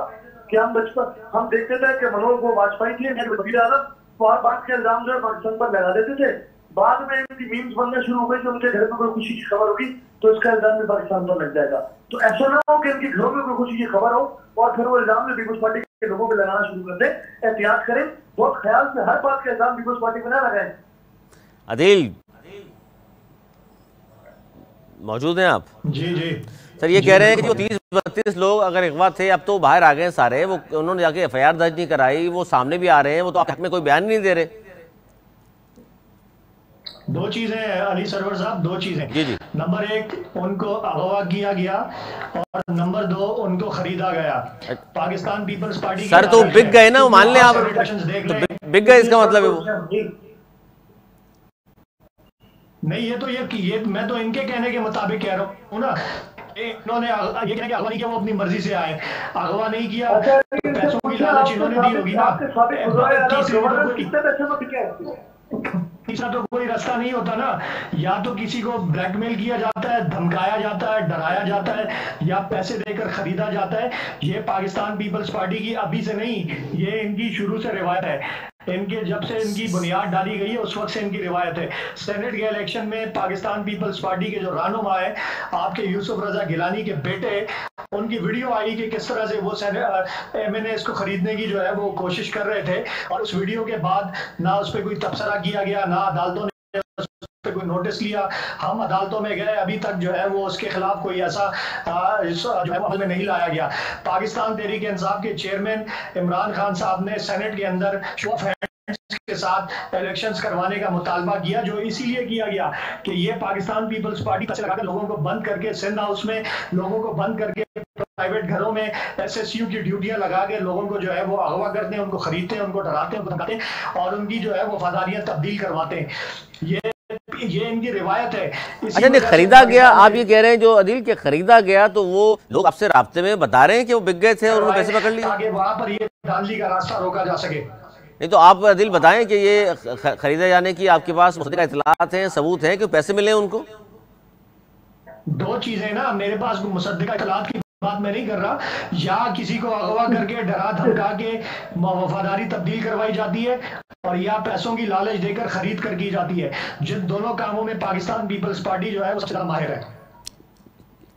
कि हम बचपन हम देखते थे कि मनोहर वो वाजपेयी थे, वजीर आजम, तो हर बात के इल्जाम जो है पाकिस्तान पर लगा देते थे। बाद में इनकी मीम्स बनने शुरू हो गई कि उनके घर में कोई खुशी की खबर होगी तो इसका इल्जाम भी पाकिस्तान पर लग जाएगा। तो ऐसा ना हो कि इनके घरों में कोई खुशी की खबर हो और फिर वो इल्जाम पीपुल्स पार्टी के लोगों पर लगाना शुरू कर दें। एहतियात करें, बहुत ख्याल से हर बात का इल्जाम पीपुल्स पार्टी पर ना लगाएं। अदिल मौजूद हैं आप? जी सर, ये कह रहे हैं कि जो 30-32 लोग अगर अगवा थे अब तो बाहर आ गए सारे, वो उन्होंने जाके एफआईआर दर्ज नहीं कराई, वो सामने भी आ रहे हैं, वो तो आपके हक में कोई बयान नहीं दे रहे। दो चीजें अली सरवर साहब, दो चीजें। जी। नंबर 1, उनको अगवा किया गया और नंबर 2, उनको खरीदा गया। पाकिस्तान पीपल्स पार्टी सर तो बिक गए ना, मान लें आप, तो बिक गए, इसका मतलब है वो नहीं। ये मैं तो इनके कहने के मुताबिक कह रहा हूँ ना। इन्होंने ये कहना कि अगवा नहीं किया, वो अपनी मर्जी से आए, अगवा नहीं किया, पैसों की लालच इन्होंने दी होगी ना। तीसरा तो कोई रास्ता नहीं होता ना, या तो किसी को ब्लैकमेल किया जाता है, धमकाया जाता है, डराया जाता है, या पैसे देकर खरीदा जाता है। ये पाकिस्तान पीपल्स पार्टी की अभी से नहीं, ये इनकी शुरू से रिवायत है। इनके जब से इनकी बुनियाद डाली गई है उस वक्त से इनकी रिवायत है। सेनेट के इलेक्शन में पाकिस्तान पीपल्स पार्टी के जो रहनुमा है, आपके यूसुफ रजा गिलानी के बेटे, उनकी वीडियो आई कि किस तरह से वो एमएनएस को खरीदने की जो है वो कोशिश कर रहे थे, और उस वीडियो के बाद ना उस पर कोई तबसरा किया गया, ना अदालतों ने उस पर कोई नोटिस लिया। हम अदालतों में गए, अभी तक जो है वो उसके खिलाफ कोई ऐसा जो है अमल में नहीं लाया गया। पाकिस्तान तहरीक इंसाफ के चेयरमैन इमरान खान साहब ने सेनेट के अंदर शो ऑफ के साथ इलेक्शंस करवाने का मुतालबा किया, जो इसीलिए किया गया कि ये पाकिस्तान पीपल्स पार्टी पैसे लगाकर लोगों को बंद करके, सिंध हाउस में लोगों को बंद करके, प्राइवेट घरों में एसएसयू की ड्यूटियां लगा के लोगों को जो है वो अगवा करते हैं, उनको खरीदते हैं, उनको डराते हैं, उनको धमकाते हैं और उनकी जो है वो वफादारियां तब्दील करवाते हैं। ये इनकी रिवायत है। अच्छा, नहीं खरीदा गया, आप ये कह रहे हैं जो अदिल के खरीदा गया, तो वो लोग आपसे राब्ते में बता रहे हैं कि वो बिक गए थे और उन्होंने पैसे पकड़ लिए, ताकि वहां पर ये धांधली का रास्ता रोका जा सके। नहीं तो आप अदिल बताएं कि ये खरीदे जाने की आपके पास मुसद्दिक़ा इत्तलात हैं, सबूत हैं कि पैसे मिले उनको? दो चीजें ना, मेरे पास मुसद्दिक़ा इत्तलात की बात मैं नहीं कर रहा, या किसी को अगवा करके डरा धमका के वफादारी तब्दील करवाई जाती है, और या पैसों की लालच देकर खरीद कर की जाती है। जिन दोनों कामों में पाकिस्तान पीपल्स पार्टी जो है वो सबसे ज्यादा माहिर है।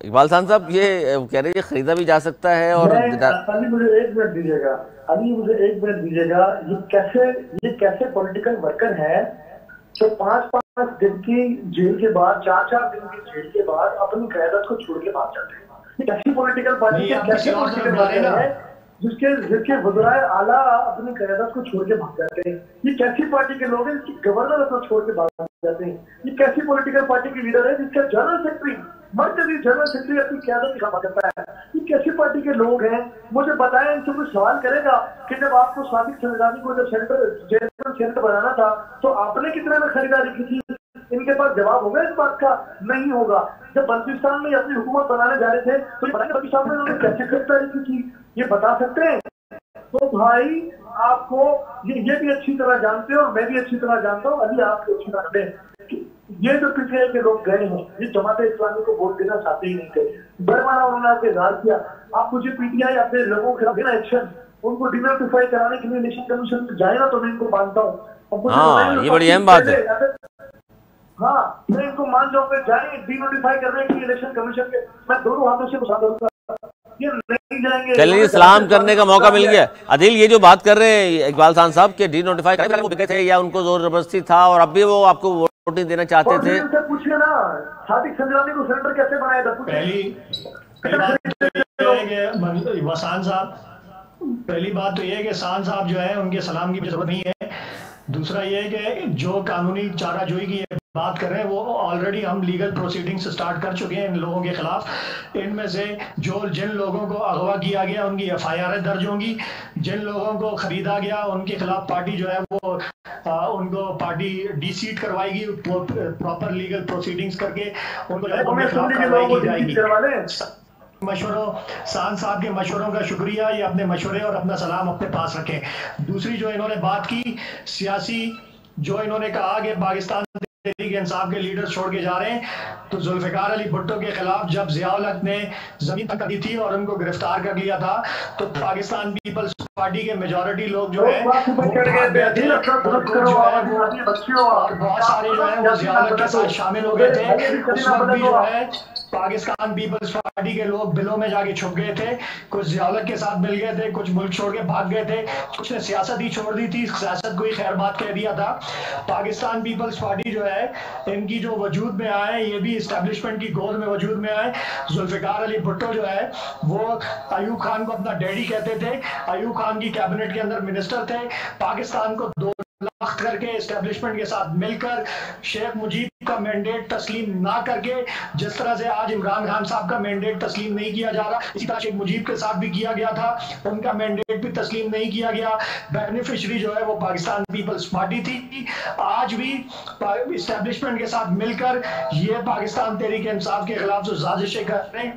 इकबाल खान साहब, ये कह रहे हैं खरीदा भी जा सकता है और अली मुझे 1 मिनट दीजिएगा, अली मुझे 1 मिनट दीजिएगा। ये कैसे पॉलिटिकल वर्कर है जो 5-5 दिन की जेल के बाद, 4-4 दिन की जेल के बाद अपनी क़यादत को छोड़ के भाग जाते हैं? ये कैसी पॉलिटिकल पार्टी है, कैसे पॉलिटिकल वर्कर है जिसके वज़राए आला अपनी क़यादत को छोड़ के भाग जाते हैं? ये कैसी पार्टी के लोग हैं जिसकी गवर्नर को छोड़ के भाग जाते हैं? ये कैसी पॉलिटिकल पार्टी की लीडर है जिसका जनरल सेक्रेटरी, मर्कजी जनरल सेक्रेटरी अपनी क़यादत दिखा करता है? ये कैसी पार्टी के लोग हैं? मुझे बताएं, इनसे कोई सवाल करेगा कि जब आपको साबिक संविधानी को जब सेंटर बनाना था तो आपने कितने में खरीदारी की थी? इनके पास जवाब होगा इस बात का? नहीं होगा। जब बलूचिस्तान में अपनी हुकूमत बनाने जा रहे थे तो ये बताएंगे बलूचिस्तान में उन्होंने कैसे खरीदारी की थी? ये बता सकते हैं? तो भाई आपको ये भी अच्छी तरह जानते हो और मैं भी अच्छी तरह जानता हूँ, अभी आपको अच्छी तरह जानते हैं, ये जो पीटीआई के लोग गए हैं, ये जमात इस्लामी को वोट देना चाहते ही नहीं थे, बरमाना उन्होंने आपके इजहार किया। आप मुझे पीटीआई अपने लोगों के खिलाफ एक्शन, उनको डिनोटिफाई कराने के लिए इलेक्शन कमीशन में जाए ना, तो मैं इनको मानता हूँ। हाँ, ये बड़ी अहम बात है। हाँ, मैं इनको मान जाऊंगा, जाए डिनोटिफाई करने के लिए इलेक्शन कमीशन के, मैं दोनों हाथों से घुसा दूंगा। ये नहीं जाएंगे। चलिए, सलाम करने का मौका मिल गया। अदिल, ये जो बात कर रहे हैं इकबाल खान साहब के डी नोटिफाई कराने वो बिके थे या उनको जोर जबरदस्ती था और अब भी वो आपको वोटिंग देना चाहते थे। पूछिए ना, सादिक संजरानी को सिलेंडर कैसे बनाया था? पहली बात तो ये है कि शान साहब जो है उनके सलाम की जरूरत नहीं है। दूसरा ये है कि जो कानूनी चाराजोई की बात कर रहे हैं वो ऑलरेडी हम लीगल प्रोसीडिंग्स स्टार्ट कर चुके हैं इन लोगों के खिलाफ। इनमें से जिन लोगों को अगवा किया गया उनकी एफआईआर दर्ज होंगी, जिन लोगों को खरीदा गया उनके खिलाफ पार्टी जो है वो उनको पार्टी डीसीट करवाएगी, प्रॉपर लीगल प्रोसीडिंग्स करके उनको कार्रवाई की जाएगी। मशवरों, शान साहब के मशवरों का शुक्रिया, ये अपने मशवरे और अपना सलाम अपने पास रखें। दूसरी जो इन्होंने बात की सियासी, जो इन्होंने कहा कि पाकिस्तान तहरीक इंसाफ के लीडर छोड़ के जा रहे हैं, तो जुल्फिकार अली भुट्टो के खिलाफ जब जियाउल हक ने जमीन तक दी थी और उनको गिरफ्तार कर लिया था तो पाकिस्तान पीपल्स पार्टी के मेजॉरिटी लोग जो है बहुत सारे जो है वो जियाउल हक के साथ शामिल हो गए थे। उस वक्त भी जो है पाकिस्तान पीपल्स पार्टी के लोग बिलों में जाके छुप गए थे, कुछ जियाउल हक के साथ मिल गए थे, कुछ मुल्क छोड़ के भाग गए थे, कुछ ने सियासत ही छोड़ दी थी, सियासत को ही खैर बात कह दिया था। पाकिस्तान पीपल्स पार्टी जो है इनकी जो वजूद में आए, ये भी इस्टेब्लिशमेंट की गोद में वजूद में आए। जुल्फिकार अली भुट्टो जो है वो अयूब खान को अपना डैडी कहते थे, अयूब खान की कैबिनेट के अंदर मिनिस्टर थे। पाकिस्तान को 2 लाख करके एस्टेब्लिशमेंट के साथ मिलकर शेख मुजीब का मैंडेट तस्लीम ना करके, जिस तरह से आज इमरान खान साहब का मैंडेट तस्लीम नहीं किया जा रहा, इसी तरह शेख मुजीब के साथ भी किया गया था, उनका मैंडेट भी तस्लीम नहीं किया गया। बेनिफिशरी जो है वो पाकिस्तान पीपल्स पार्टी थी। आज भी एस्टेब्लिशमेंट के साथ मिलकर ये पाकिस्तान तहरीक इंसाफ के खिलाफ जो साजिशें कर रहे हैं,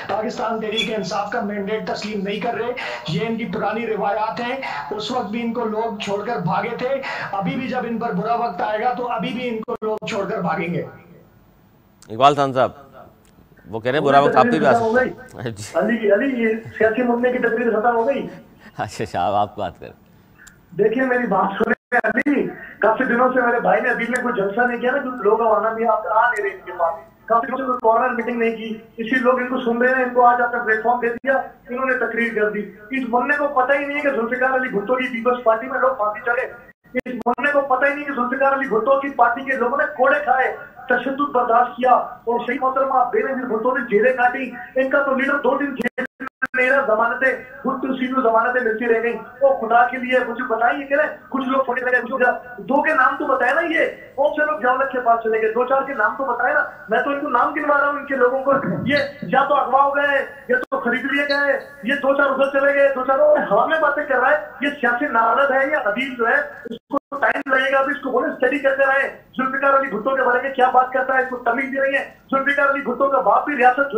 पाकिस्तान तहरीक इंसाफ का मैंडेट तस्लीम नहीं कर रहे, ये इनकी पुरानी रिवायात है। उस वक्त भी इनको लोग छोड़कर भागे थे, अभी भी जब इन पर बुरा वक्त आएगा तो अभी भी इनको लोग छोड़कर भागेंगे। इकबाल खान साहब वो कह रहे हैं बुरा वक्त आपकी भी आ सकता है। अली ये सियासी मुद्दे की तकरीर खत्म हो गई। अच्छा साहब आप बात करें। देखिए मेरी बात सुने अली, काफी दिनों से मेरे भाई ने अभी में कोई जलसा नहीं किया ना, जो लोग आना भी आप आ नहीं रहे इनके पास, काफी दिनों से कोई कॉर्नर मीटिंग नहीं की, इसी लोग इनको सुन रहे हैं, इनको आज आपने प्लेटफॉर्म दे दिया, इन्होंने तकरीर कर दी। इस बनने को पता ही नहीं है कि जुल्फिकार अली भुट्टो की पीपल्स पार्टी में लोग फांसी चढ़े, इस बनने को पता ही नहीं कि जुल्फिकार अली भुट्टो की पार्टी के लोगों ने कोड़े खाए, तशद्दुद बर्दाश्त किया और शहीद मोहतरमा बेनजीर भुट्टो ने जेलें काटी। इनका तो लीडर 2 दिन जेल जमानतें जमानतें मिलती रह गई। वो खुदा के लिए मुझे बताइए, कह रहे कुछ लोग छोटे लगे, 2 के नाम तो बताए ना, ये कौन से लोग जियाउल हक के पास चले गए, 2-4 के नाम तो बताए ना। मैं तो इनको नाम गिनवा रहा हूँ इनके लोगों को, ये या तो अगवा हो गए या तो खरीद लिए गए, ये 2-4 उधर चले गए, 2-4 हवा में बातें कर रहा है। ये सियासी नारद है या अदीब जो है, इसको टाइम लगेगा, अभी इसको बोले स्टडी करते रहे। जुल्फिकार अली भुट्टो के बारे में क्या बात करता है, इसको तमीज भी नहीं है। जुल्फिकार अली भुट्टो का बाप भी रियासत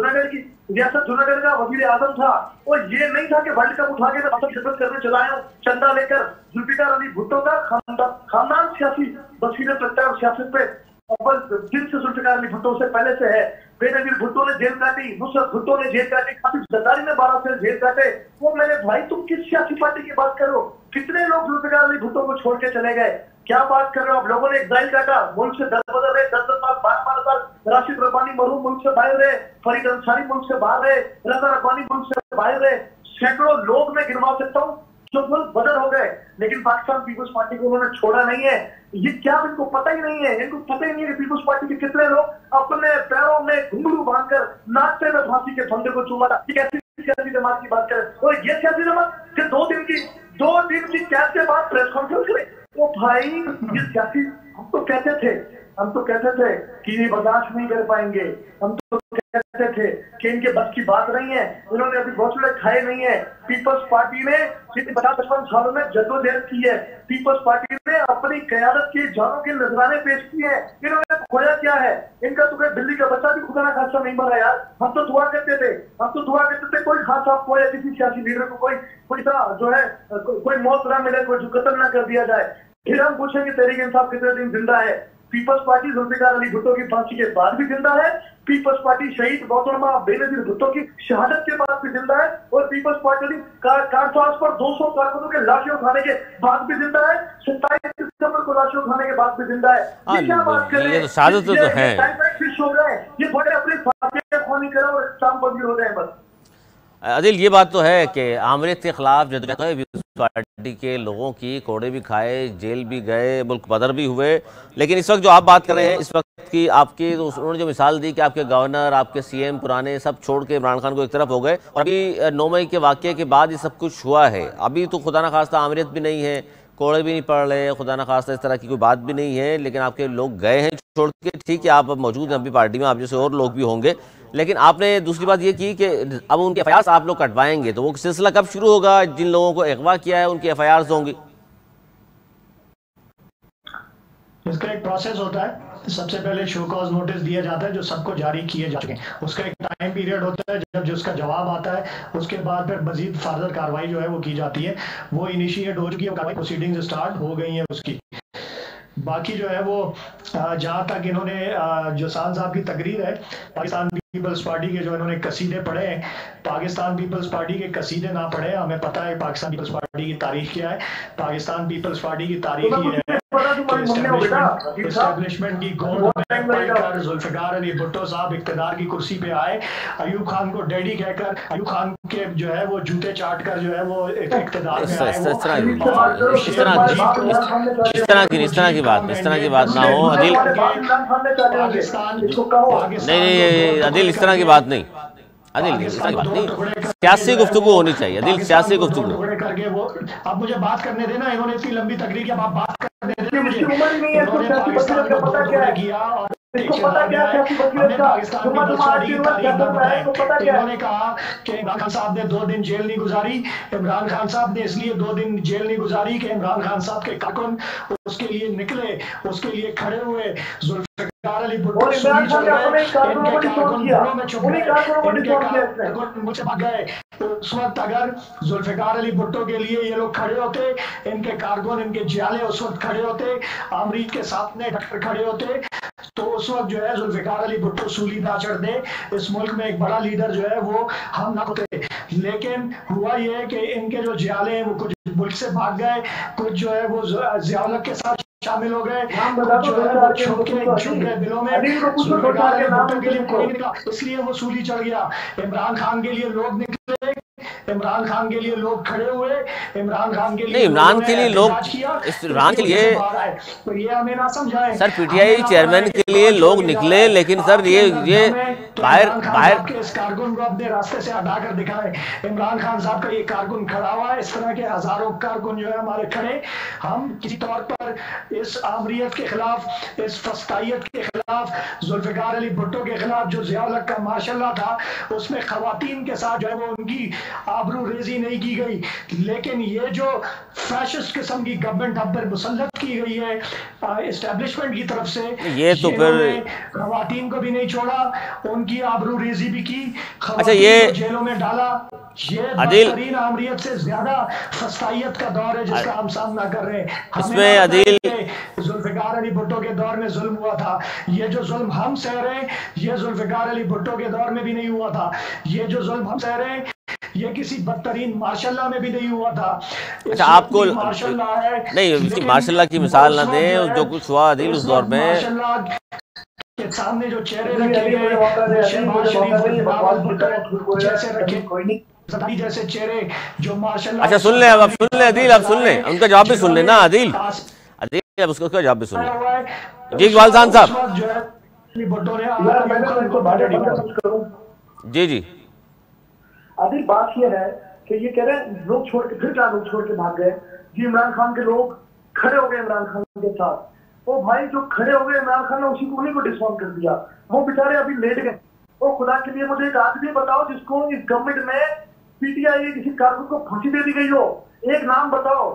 जूनागढ़ का वजीर आजम था, और ये नहीं था कि वर्ल्ड कप उठा के मैं खिदमत करने चला आया हूँ चंदा लेकर। जुल्फिकार अली भुट्टो का खानदान सियासी बसीरत रखता है, सियासत पे अव्वल दिन से जुल्फिकार अली भुट्टो से पहले से है। बेनजीर भुट्टो ने जेल काटी, नुसरत भुट्टो ने जेल काटी, आसिफ जरदारी ने 12 साल जेल काटे। वो मेरे भाई तुम किस सियासी पार्टी की बात करो, कितने लोग जुल्फिकार अली भुट्टो को छोड़ के चले गए, क्या बात कर रहे हो आप लोगों ने? एग्जाइल काटा, मुल्क से दर बदल रहे, 10 साल 12 साल। राशिद रब्बानी मरूम मुल्क से बाहर रहे, फरीद अंसारी मुल्क से बाहर रहे, रजा रब्बानी मुल्क से बाहर रहे, सैकड़ों लोग मैं गिनवा सकता हूँ जो मुल्क बदल हो गए, लेकिन पाकिस्तान पीपल्स पार्टी को उन्होंने छोड़ा नहीं है। ये क्या इनको पता ही नहीं है, इनको पता ही नहीं है कि पीपल्स पार्टी के कितने लोग अपने पैरों में घुंघरू बांधकर नाचते हुए फांसी के फंदे को चूमा था। कैसी सियासी जमात की बात करें, और ये सियासी जमात फिर 2 दिन की कैद के बाद प्रेस कॉन्फ्रेंस करें। तो भाई ये सियासी, हम तो कहते थे कि ये बर्दाश्त नहीं कर पाएंगे, हम तो कहते थे कि इनके बस की बात नहीं है, इन्होंने अभी घोंसले खाए नहीं है। पीपल्स पार्टी ने 50-55 सालों में जद्दोजहद की है, पीपल्स पार्टी ने अपनी क़यादत के जानों के नजराने पेश किए हैं, इन्होंने खोया क्या है? इनका तो कोई बिल्ली का बच्चा भी खुदा ना खासा नहीं मरा यार। हम तो दुआ करते थे कोई खासा कोई किसी सियासी लीडर को कोई जो है कोई मौत ना मिले, कोई कत्ल ना कर दिया जाए। फिर हम पूछेंगे तहरीक इंसाफ कितने दिन जिंदा है? पीपल्स पार्टी जुल्फिकार अली भुट्टो की फांसी के बाद भी जिंदा है, पीपल्स पार्टी शहीद मोहतरमा बेनजीर भुट्टो की शहादत के बाद भी जिंदा है, और पीपल्स पार्टी कारतवास पर 200 कारकुनों के लाशें उठाने के बाद भी जिंदा है, 27 दिसंबर को लाशें उठाने के बाद भी जिंदा है। ये क्या बात कर रहे हैं? शहादत तो है, फिश हो गए, ये बड़े अपनी फांसी खोनी करो और इस्लाम बंदी हो गए बस। अदिल ये बात तो है कि आमरीत के खिलाफ जदोजहद पार्टी के लोगों की कोड़े भी खाए, जेल भी गए, मुल्क बदर भी हुए। लेकिन इस वक्त जो आप बात कर रहे हैं, इस वक्त की आपकी तो उन्होंने जो मिसाल दी कि आपके गवर्नर, आपके सीएम पुराने सब छोड़ के इमरान खान को एक तरफ हो गए और अभी 9 मई के वाक़े के बाद ये सब कुछ हुआ है। अभी तो खुदा न खास्ता आमरीत भी नहीं है, कोड़े भी नहीं पड़ रहे, खुदा न खास्ता इस तरह की कोई बात भी नहीं है, लेकिन आपके लोग गए हैं छोड़ के। ठीक है, आप अब मौजूद हैं अभी पार्टी में, आप जैसे और लोग भी होंगे, लेकिन आपने दूसरी बात ये की कि अब उनके एफआईआर आप लोग कटवाएंगे, तो वो सिलसिला कब शुरू होगा? जिन लोगों को अगवा किया है उनकी एफआईआर होंगी? इसका एक प्रोसेस होता है। सबसे पहले शो कॉज नोटिस दिया जाता है जो सबको जारी किए जा चुके हैं। उसका एक टाइम पीरियड होता है, जब जिसका जवाब आता है उसके बाद फिर मजीद फर्दर कार्रवाई जो है वो की जाती है। वो इनिशिएट हो चुकी है, कार्रवाई प्रोसीडिंग्स स्टार्ट हो गई हैं उसकी। बाकी जो है वो जहाँ तक इन्होंने जो सान साहब की तकरीर है, पाकिस्तान पीपल्स पार्टी के जो इन्होंने कसीदे पढ़े हैं, पाकिस्तान पीपल्स पार्टी के कसीदे ना पढ़े। हमें पता है पाकिस्तान पीपल्स पार्टी की तारीख क्या है। पाकिस्तान पीपल्स पार्टी की तारीख ये है एस्टेब्लिशमेंट की गोद में पढ़कर जुल्फिकार अली भुट्टो साहब इख्तिदार की कुर्सी पे आए, अयूब खान को डैडी कहकर अयूब खान के जो है वो जूते चाट कर जो है वो इख्तिदार में आए। इस तरह की बात ना हो अदिल। नहीं अदिल, इस तरह की बात नहीं, अदिल इस तरह की बात नहीं, सियासी गुफ्तगू होनी चाहिए अदिल, सियासी गुफ्तगू करके वो। अब मुझे बात करने देना, इन्होंने इतनी लंबी तकरीर की, अब आप बात करने देना मुझे। इन्होंने पाकिस्तान को दो किया और इन्होंने कहा कि इमरान खान साहब ने 2 दिन जेल नहीं गुजारी। इमरान खान साहब ने इसलिए 2 दिन जेल नहीं गुजारी कि इमरान खान साहब के कारकुन उसके लिए निकले, उसके लिए खड़े हुए। जुल्फिकार अली भुट्टो मुझसे भाग गए। उस वक्त अगर जुल्फिकार अली भुट्टो के लिए ये लोग खड़े होते, इनके कारकुन, इनके जियाले उस वक्त खड़े होते, आमरीत के सामने डटकर खड़े होते, तो उस वक्त जो है जुल्फिकार अली भुट्टो सूली ना चढ़ते, इस मुल्क में एक बड़ा लीडर जो है वो हम ना होते। लेकिन हुआ ये कि इनके जो जियाले हैं वो कुछ मुल्क से भाग गए, कुछ जो है वो ज़ियाउल हक के साथ शामिल हो गए, जो है वो छुप गए दिलों में। जुल्फिकार अली भुट्टो के लिए कोई नहीं निकला, इसलिए वो सूली चढ़ गया। इमरान खान के लिए लोग निकले, इमरान खान के लिए लोग खड़े हुए, इमरान खान के लिए इमरान के लिए लोग, इमरान के लिए तो ये हमें ना समझाएं। सर पीटीआई चेयरमैन के लिए लोग निकले, लेकिन सर ये बाहर के इस कारकुन को अपने रास्ते से हटा कर दिखाएं। इमरान खान साहब का ये कारकुन खड़ा हुआ है, इस तरह के हजारों कारकुन जो है हमारे खड़े। हम किसी तौर पर इस आमरीत के खिलाफ, इस फस्तायत के खिलाफ, जुल्फिकार अली भुट्टो के खिलाफ जो ज़ियाउल हक का माशाल्लाह था, उसमें खवातीन के साथ जो है वो उनकी आबरू रेजी नहीं की गई। लेकिन ये जो फैशिस्ट किस्म की गवर्नमेंट अब पर मुसल्लत की गई है एस्टेब्लिशमेंट की तरफ से, ये तो फिर खवातीन को भी नहीं छोड़ा, उनकी आबरू रेजी भी की, अच्छा ये जेलों में डाला। ये अदिल आमरीत से ज्यादा फस्तायत का दौर है जिसका हम सामना कर रहे हैं। इसमें अदिल जुल्फिकार अली भुट्टो के दौर में जुल्म हुआ था, ये जो जुल्म हम सह रहे हैं ये जुल्फिकार अली भुट्टो के दौर में भी नहीं हुआ था। ये जो जुल्म हम सह रहे हैं ये किसी बदतरीन मार्शल्ला में भी नहीं हुआ था। अच्छा आपको मार्शल्ला है नहीं, उसकी मार्शल्ला की मिसाल ना दें, जो कुछ हुआ अदिल उस दौर में के सामने जो चेहरे रखे गए, जैसे रखे जैसे चेहरे जो मार्शल। अच्छा सुन ले, अब सुन ले अदिल, अब सुन ले उनका जवाब भी सुन लेना अदिल, अदिल अब उसका जवाब भी सुन ले। जी इकबाल खान साहब। जी जी आदिल, बात यह है कि ये कह रहे हैं लोग छोड़ के, फिर क्या लोग छोड़ के भाग गए जी? इमरान खान के लोग खड़े हो गए इमरान खान के साथ। ओ भाई जो खड़े हो गए इमरान खान ने उसी को, उन्हीं को डिसऑन कर दिया। वो बेचारे अभी लेट गए। ओ खुदा के लिए मुझे एक आदमी बताओ जिसको इस गवर्नमेंट में पीटीआई किसी कारकुन को फांसी दे दी गई हो, एक नाम बताओ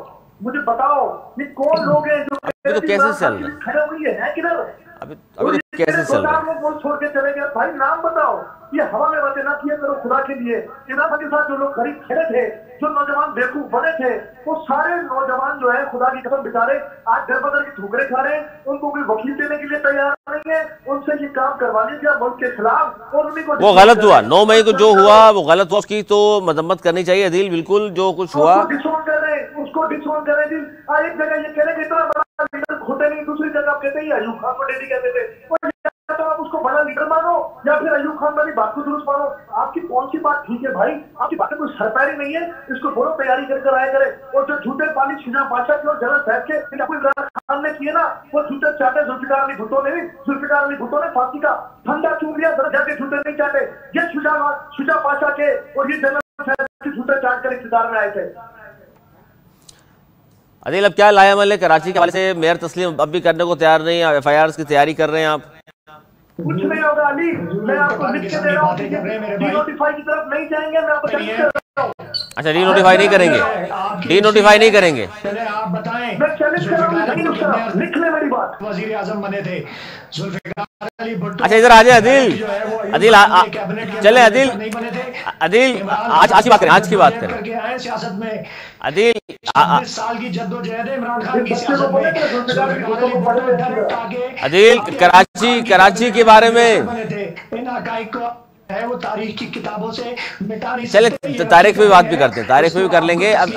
मुझे, बताओ ये कौन लोग हैं जो तो कैसे चल रहे खड़े हुए हैं किधर? अभी तो कैसे चल रहा है? लोग छोड़ के चले गए। भाई नाम बताओ, ये हवा में बातें ना किया करो खुदा के लिए। इनाम के साथ जो लोग खरीद खड़े थे, जो नौजवान बेवकूफ बने थे, वो सारे नौजवान जो है खुदा की कसम बेचारे आज दर बदर की ठोकरें खा रहे हैं। उनको कोई वकील देने के लिए तैयार नहीं है, उनसे ये काम करवाने का मुल्क के खिलाफ। और उन्हीं को वो गलत हुआ, 9 मई को जो हुआ वो गलत हुआ, उसकी तो मजम्मत करनी चाहिए अदिल, बिल्कुल जो कुछ हुआ डिसऑन कर रहे हैं, उसको डिसऑन कर रहे हैं जी। एक जगह ये कह रहे हैं इतना बड़ा लीडर खोटे नहीं, दूसरी जगह कहते ही अयूब खान को डेडी कहते थे। तो आप उसको बड़ा लीडर मानो या फिर अयूब खान वाली बात को दुरुस्त मानो। आपकी कौन सी बात ठीक है भाई? आपकी बातें कोई सरपैरी नहीं है, इसको बोलो तैयारी कर आया करे। और जो झूठे पानी शुजा बादशाह के और जनरल साहब के इमरान खान ने किए ना, वो झूठे चाटे जुल्फिकार अली भुट्टो ने फांसी का फंदा चूम लिया, जरा जाके झूठे नहीं चाटे। ये शुजा बादशाह के और ये जनरल साहब के झूठे चाट कर इख्तियार में आए थे। अदिल, अब क्या लायामल है कराची के हवाले से? मेयर तस्लीम अब भी करने को तैयार नहीं है, FIR की तैयारी कर रहे हैं आप? कुछ नहीं होगा अली, मैं आपको लिख के दे रहा हूँ, डीनोटिफाई की तरफ नहीं जाएंगे, मैं आपको चैलेंज कर रहा हूँ। अच्छा, डीनोटिफाई नहीं करेंगे, डीनोटिफाई नहीं करेंगे। आप बताएं, मैं चैलेंज कर रहा हूँ, लिख ले मेरी बात। वजीर आजम बने थे जुल्फिकार अली भुट्टो। अच्छा, इधर आ जाए अदिल, चले अदिल, आज की बात करें, आज की बात करें। सियासत में अदिल, 26 साल की जद्दोजहद है इमरान खान की सियासत में। अदिल, कराची के बारे में इन हकाइक को है वो तारीख की किताबों से मिटा नहीं चले, तारीख पे भी बात भी करते हैं, तारीख पे भी कर लेंगे। अब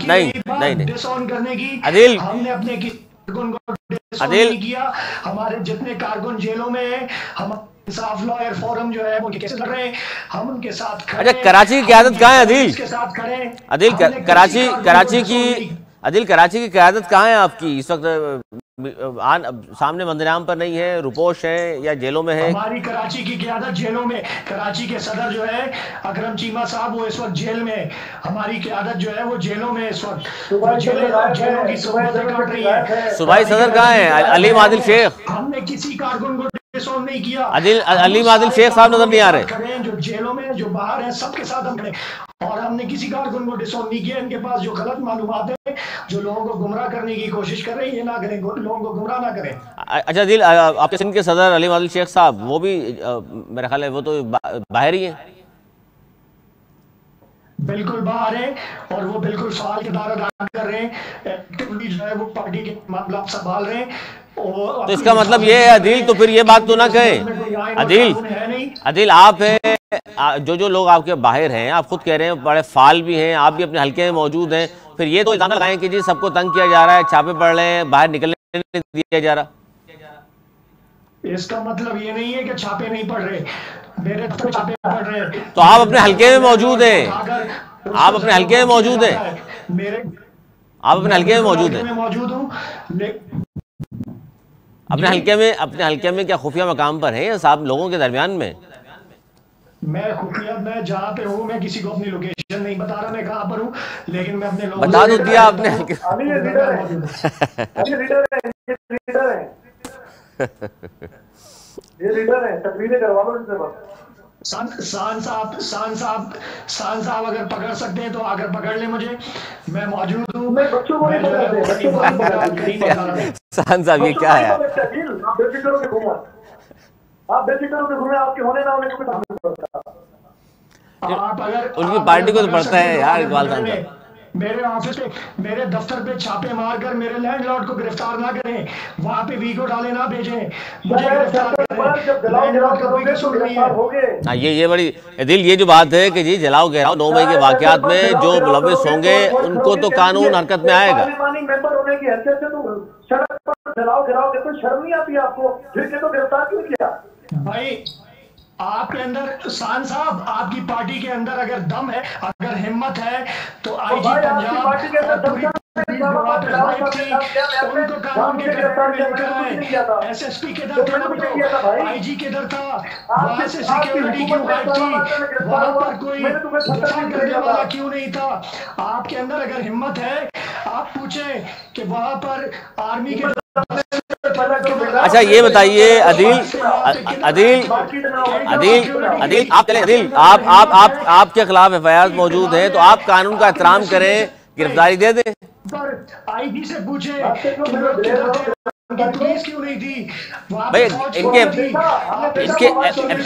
नहीं डिसऑन करने की अदिल, हमने अपने अदिल किया। हमारे जितने कारकुन जेलों में है, हम इंसाफ लॉयर फोरम जो है उनके केसेस लड़ रहे हैं, हम उनके साथ खड़े। अच्छा, कराची की क़यादत कहाँ है अदिल? के साथ खड़े अदिल, कराची की क़यादत कहाँ है आपकी इस वक्त? सामने मंदिराम पर नहीं है, रुपोश है या जेलों में है? हमारी कराची की क़यादत जेलों में। कराची के सदर जो है अकरम चीमा साहब, वो इस वक्त जेल में। हमारी क़यादत जो है वो जेलों में इस वक्त, जेलों की सोबतें काट रही है। सूबाई सदर कहाँ है? अलीम आदिल शेख। हमने किसी कारकुन को डिसऑन नहीं किया। अलीम आदिल शेख साहब नजर नहीं आ रहे। जो जेलों में, जो बाहर है, सबके साथ हमने, और हमने किसी कारकुन को डिसऑन नहीं किया। इनके पास जो गलत मालूमात है, जो लोगों को गुमराह करने की कोशिश कर रहे हैं, ये ना करें, लोगों को गुमराह ना करें। अच्छा दिल, आपके सिंध के सदर अलीम आदिल शेख साहब, वो भी मेरा ख्याल है वो तो बाहर ही है। बिल्कुल बाहर है और वो बिल्कुल सवाल किरदार अदा कर रहे हैं। एक्टिवली जो है वो पार्टी के मामला संभाल रहे हैं। तो इसका मतलब ये है अदिल, तो फिर ये बात तो ना कहें अदिल, आप है जो लोग आपके बाहर हैं, आप खुद कह रहे हैं बड़े फाल भी हैं, आप भी अपने हल्के में मौजूद हैं, फिर ये तो इल्जाम लगाएं कि जी सबको तंग किया जा रहा है, छापे पड़ रहे हैं, बाहर निकलने नहीं दिया जा रहा। इसका मतलब ये नहीं है कि छापे नहीं पड़ रहे, मेरे तो छापे पड़ रहे हैं। तो आप अपने हल्के में मौजूद हैं, आप अपने हल्के में मौजूद हैं, आप अपने हल्के में मौजूद हैं, मौजूद हूँ। अपने हल्के में क्या खुफिया मकाम पर है या साहब लोगों के दरमियान में? मैं खुफिया, मैं जहाँ पे हूँ, मैं किसी को अपनी लोकेशन नहीं बता रहा मैं कहाँ पर हूँ, लेकिन मैं अपने लोगों बता दो दिया आपने। ये लीडर है, तकरीरें करवा लो इनसे बस। शान साहब अगर पकड़ सकते हैं तो आकर पकड़ ले मुझे, मैं मौजूद हूँ। बच्चों को शान साहब ये क्या है? आप बेफिक्र होकर घूमे, आपके होने ना होने को आप अगर उनकी पार्टी को तो पड़ता है यार इकबाल खान साहब। मेरे ऑफिस पे, मेरे दफ्तर पे छापे मारकर मेरे लैंडलॉर्ड को गिरफ्तार ना करें, वहां पे वीगो डाले ना भेजें, मुझे गिरफ्तार करें। लैंडलॉर्ड का कोई कसूर नहीं है। ये बड़ी दिल, ये जो बात है कि जी जलाओ घेराव 9 मई के वाकयात में जो मुलव्विस होंगे उनको तो कानून हरकत में आएगा। मेंबर होने की हैसियत से तो सड़क पर जलाओ घेराव के कोई शर्म नहीं आती आपको, फिर के तो गिरफ्तार क्यों किया भाई? आपके अंदर शान साहब, आपकी पार्टी के अंदर अगर दम है, अगर हिम्मत है, तो आईजी पंजाब उनको कानून के गिरफ्तार में लेकर आए। एसएसपी के दर था, आईजी के दर था, वहां से सिक्योरिटी क्यों गायब थी? वहां पर कोई दफा करने वाला क्यों नहीं था? आपके अंदर अगर हिम्मत है, आप पूछे कि वहां पर आर्मी के। अच्छा ये बताइए अदिल, आपके खिलाफ FIR मौजूद है, तो आप कानून का एहतराम करें, गिरफ्तारी दे दें। आईजी से पूछे पुलिस क्यों नहीं थी भाई? इनके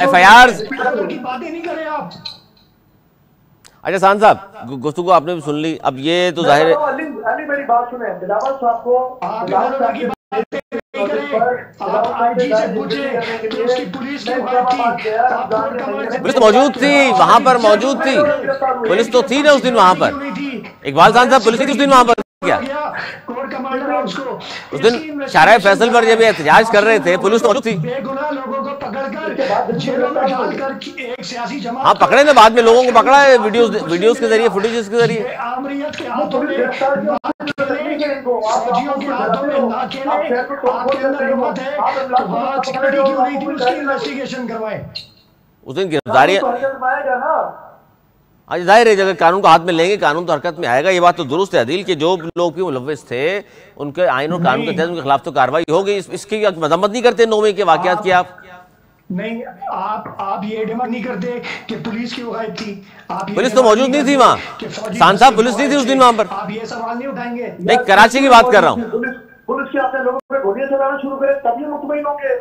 FIR की बातें नहीं करें आप। अच्छा शान साहब, गुफ्तगू आपने भी सुन ली, अब ये तो जाहिर है। अली मेरी बात सुने, बिलावल साहब को पुलिस तो मौजूद थी, वहां पर मौजूद थी, पुलिस तो थी ना उस दिन वहां पर। इकबाल खान साहब, पुलिस थी उस दिन वहां पर क्या? कोर कमांडर उसको। उस दिन शाहराह फैसल पर जब एहतजाज कर रहे थे, पुलिस तो मौजूद थी। बेगुनाह लोगों को पकड़कर जेलों में डालकर एक सियासी जमात, हाँ पकड़े ने, बाद में लोगों को पकड़ा है वीडियोस के जरिए, फुटेजेस के जरिए। आमरीयत के हाथों में फौजियों के हाथों में ना खेले। आपके अंदर हिम्मत है तो वहाँ सिक्योरिटी क्यों नहीं थी, उसकी इन्वेस्टिगेशन करवाएं। उस दिन गिरफ्तारी आज जाहिर है, अगर कानून को हाथ में लेंगे कानून तो हरकत में आएगा। ये बात तो दुरुस्त है अदील कि जो लोग भी मुलव्विस थे उनके आइन और कानून के तहत उनके खिलाफ तो कार्रवाई होगी। इसकी मजम्मत नहीं करते 9 मई के वाकयात की आप? नहीं, आप ये डिमांड नहीं करते कि पुलिस क्यों गायब थी? आप पुलिस तो मौजूद नहीं थी वहाँ, शान साहब पुलिस नहीं थी उस दिन वहां पर। आप ये सवाल नहीं उठाएंगे? नहीं, कराची की बात कर रहा हूँ। पुलिस के अपने लोगों पे गोलियां चलाना शुरू करे तब ये मुतमईन होंगे।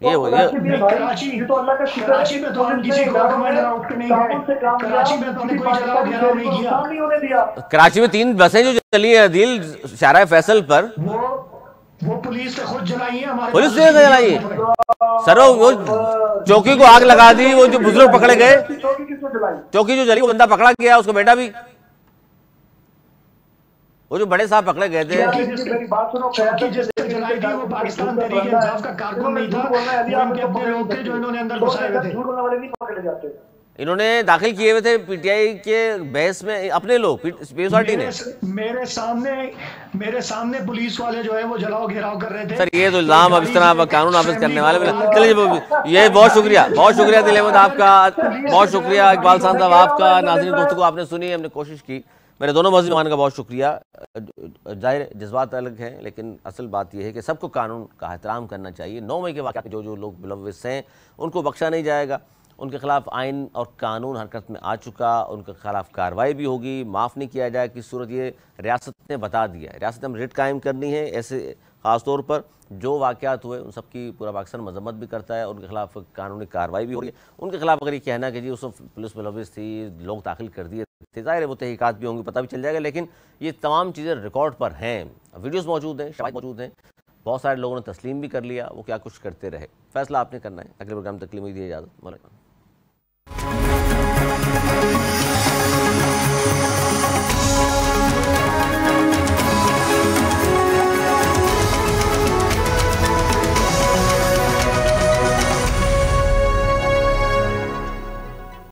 कराची में तो हम किसी को कमांड आउट नहीं गए। कराची में तो हमने कोई जगह घेराव नहीं किया। कराची में 3 बसें जो चली है अदील शाहराह फैसल पर, वो पुलिस ने खुद जलाई है। हमारे पुलिस ने जलाई है सर। वो चौकी को आग लगा दी, वो जो बुजुर्ग पकड़े गए, चौकी जो जली वो बंदा पकड़ा गया, उसका बेटा भी, वो जो बड़े साहब पकड़े गए थे। मेरी बात सुनो, चौकी जिसने जलाई थी वो पाकिस्तान तहरीक-ए-इंसाफ का कारकुन नहीं था, वो उनके अपने लोग थे जो इन्होंने अंदर घुसाए हुए थे। झूठ बोलने वाले नहीं पकड़े जाते। इन्होंने दाखिल किए हुए थे पीटीआई के बहस में अपने लोग, पीएसआरटी ने। मेरे सामने पुलिस वाले जो है वो जलाओ घेराव कर रहे थे। सर ये तो इल्जाम अब इस तरह कानून नाफिज करने वाले, चलिए ये बहुत शुक्रिया दिल अहमद आपका, बहुत शुक्रिया इकबाल खान साहब आपका। नाज़रीन गुफ्तगू आपने सुनी, हमने कोशिश की। मेरे दोनों मज़ीद मेहमान का बहुत शुक्रिया। जाहिर जज्बात अलग हैं लेकिन असल बात यह है कि सबको कानून का एहतराम करना चाहिए। 9 मई के वाक़यात जो लोग मुलव्विस हैं उनको बख्शा नहीं जाएगा। उनके खिलाफ आइन और कानून हरकत में आ चुका, उनके खिलाफ कार्रवाई भी होगी, माफ़ नहीं किया जाएगा। किस सूरत ये रियासत ने बता दिया है, रियासत में रिट कायम करनी है। ऐसे ख़ास तौर पर जो वाक़यात हुए उन सबकी पूरा पाकिस्तान मजम्मत भी करता है, उनके खिलाफ कानूनी कार्रवाई भी हो रही है। उनके खिलाफ अगर ये कहना कि जी उस पुलिस मुलव्विस थी, लोग दाखिल कर दिए थे, ज़ाहिर है वो तहकीकात भी होंगी, पता भी चल जाएगा। लेकिन ये तमाम चीज़ें रिकॉर्ड पर हैं, वीडियोज़ मौजूद हैं, शवाहिद मौजूद हैं, बहुत सारे लोगों ने तस्लीम भी कर लिया वो क्या कुछ करते रहे। फैसला आपने करना है। अगले प्रोग्राम तक के लिए मुझे इजाज़त।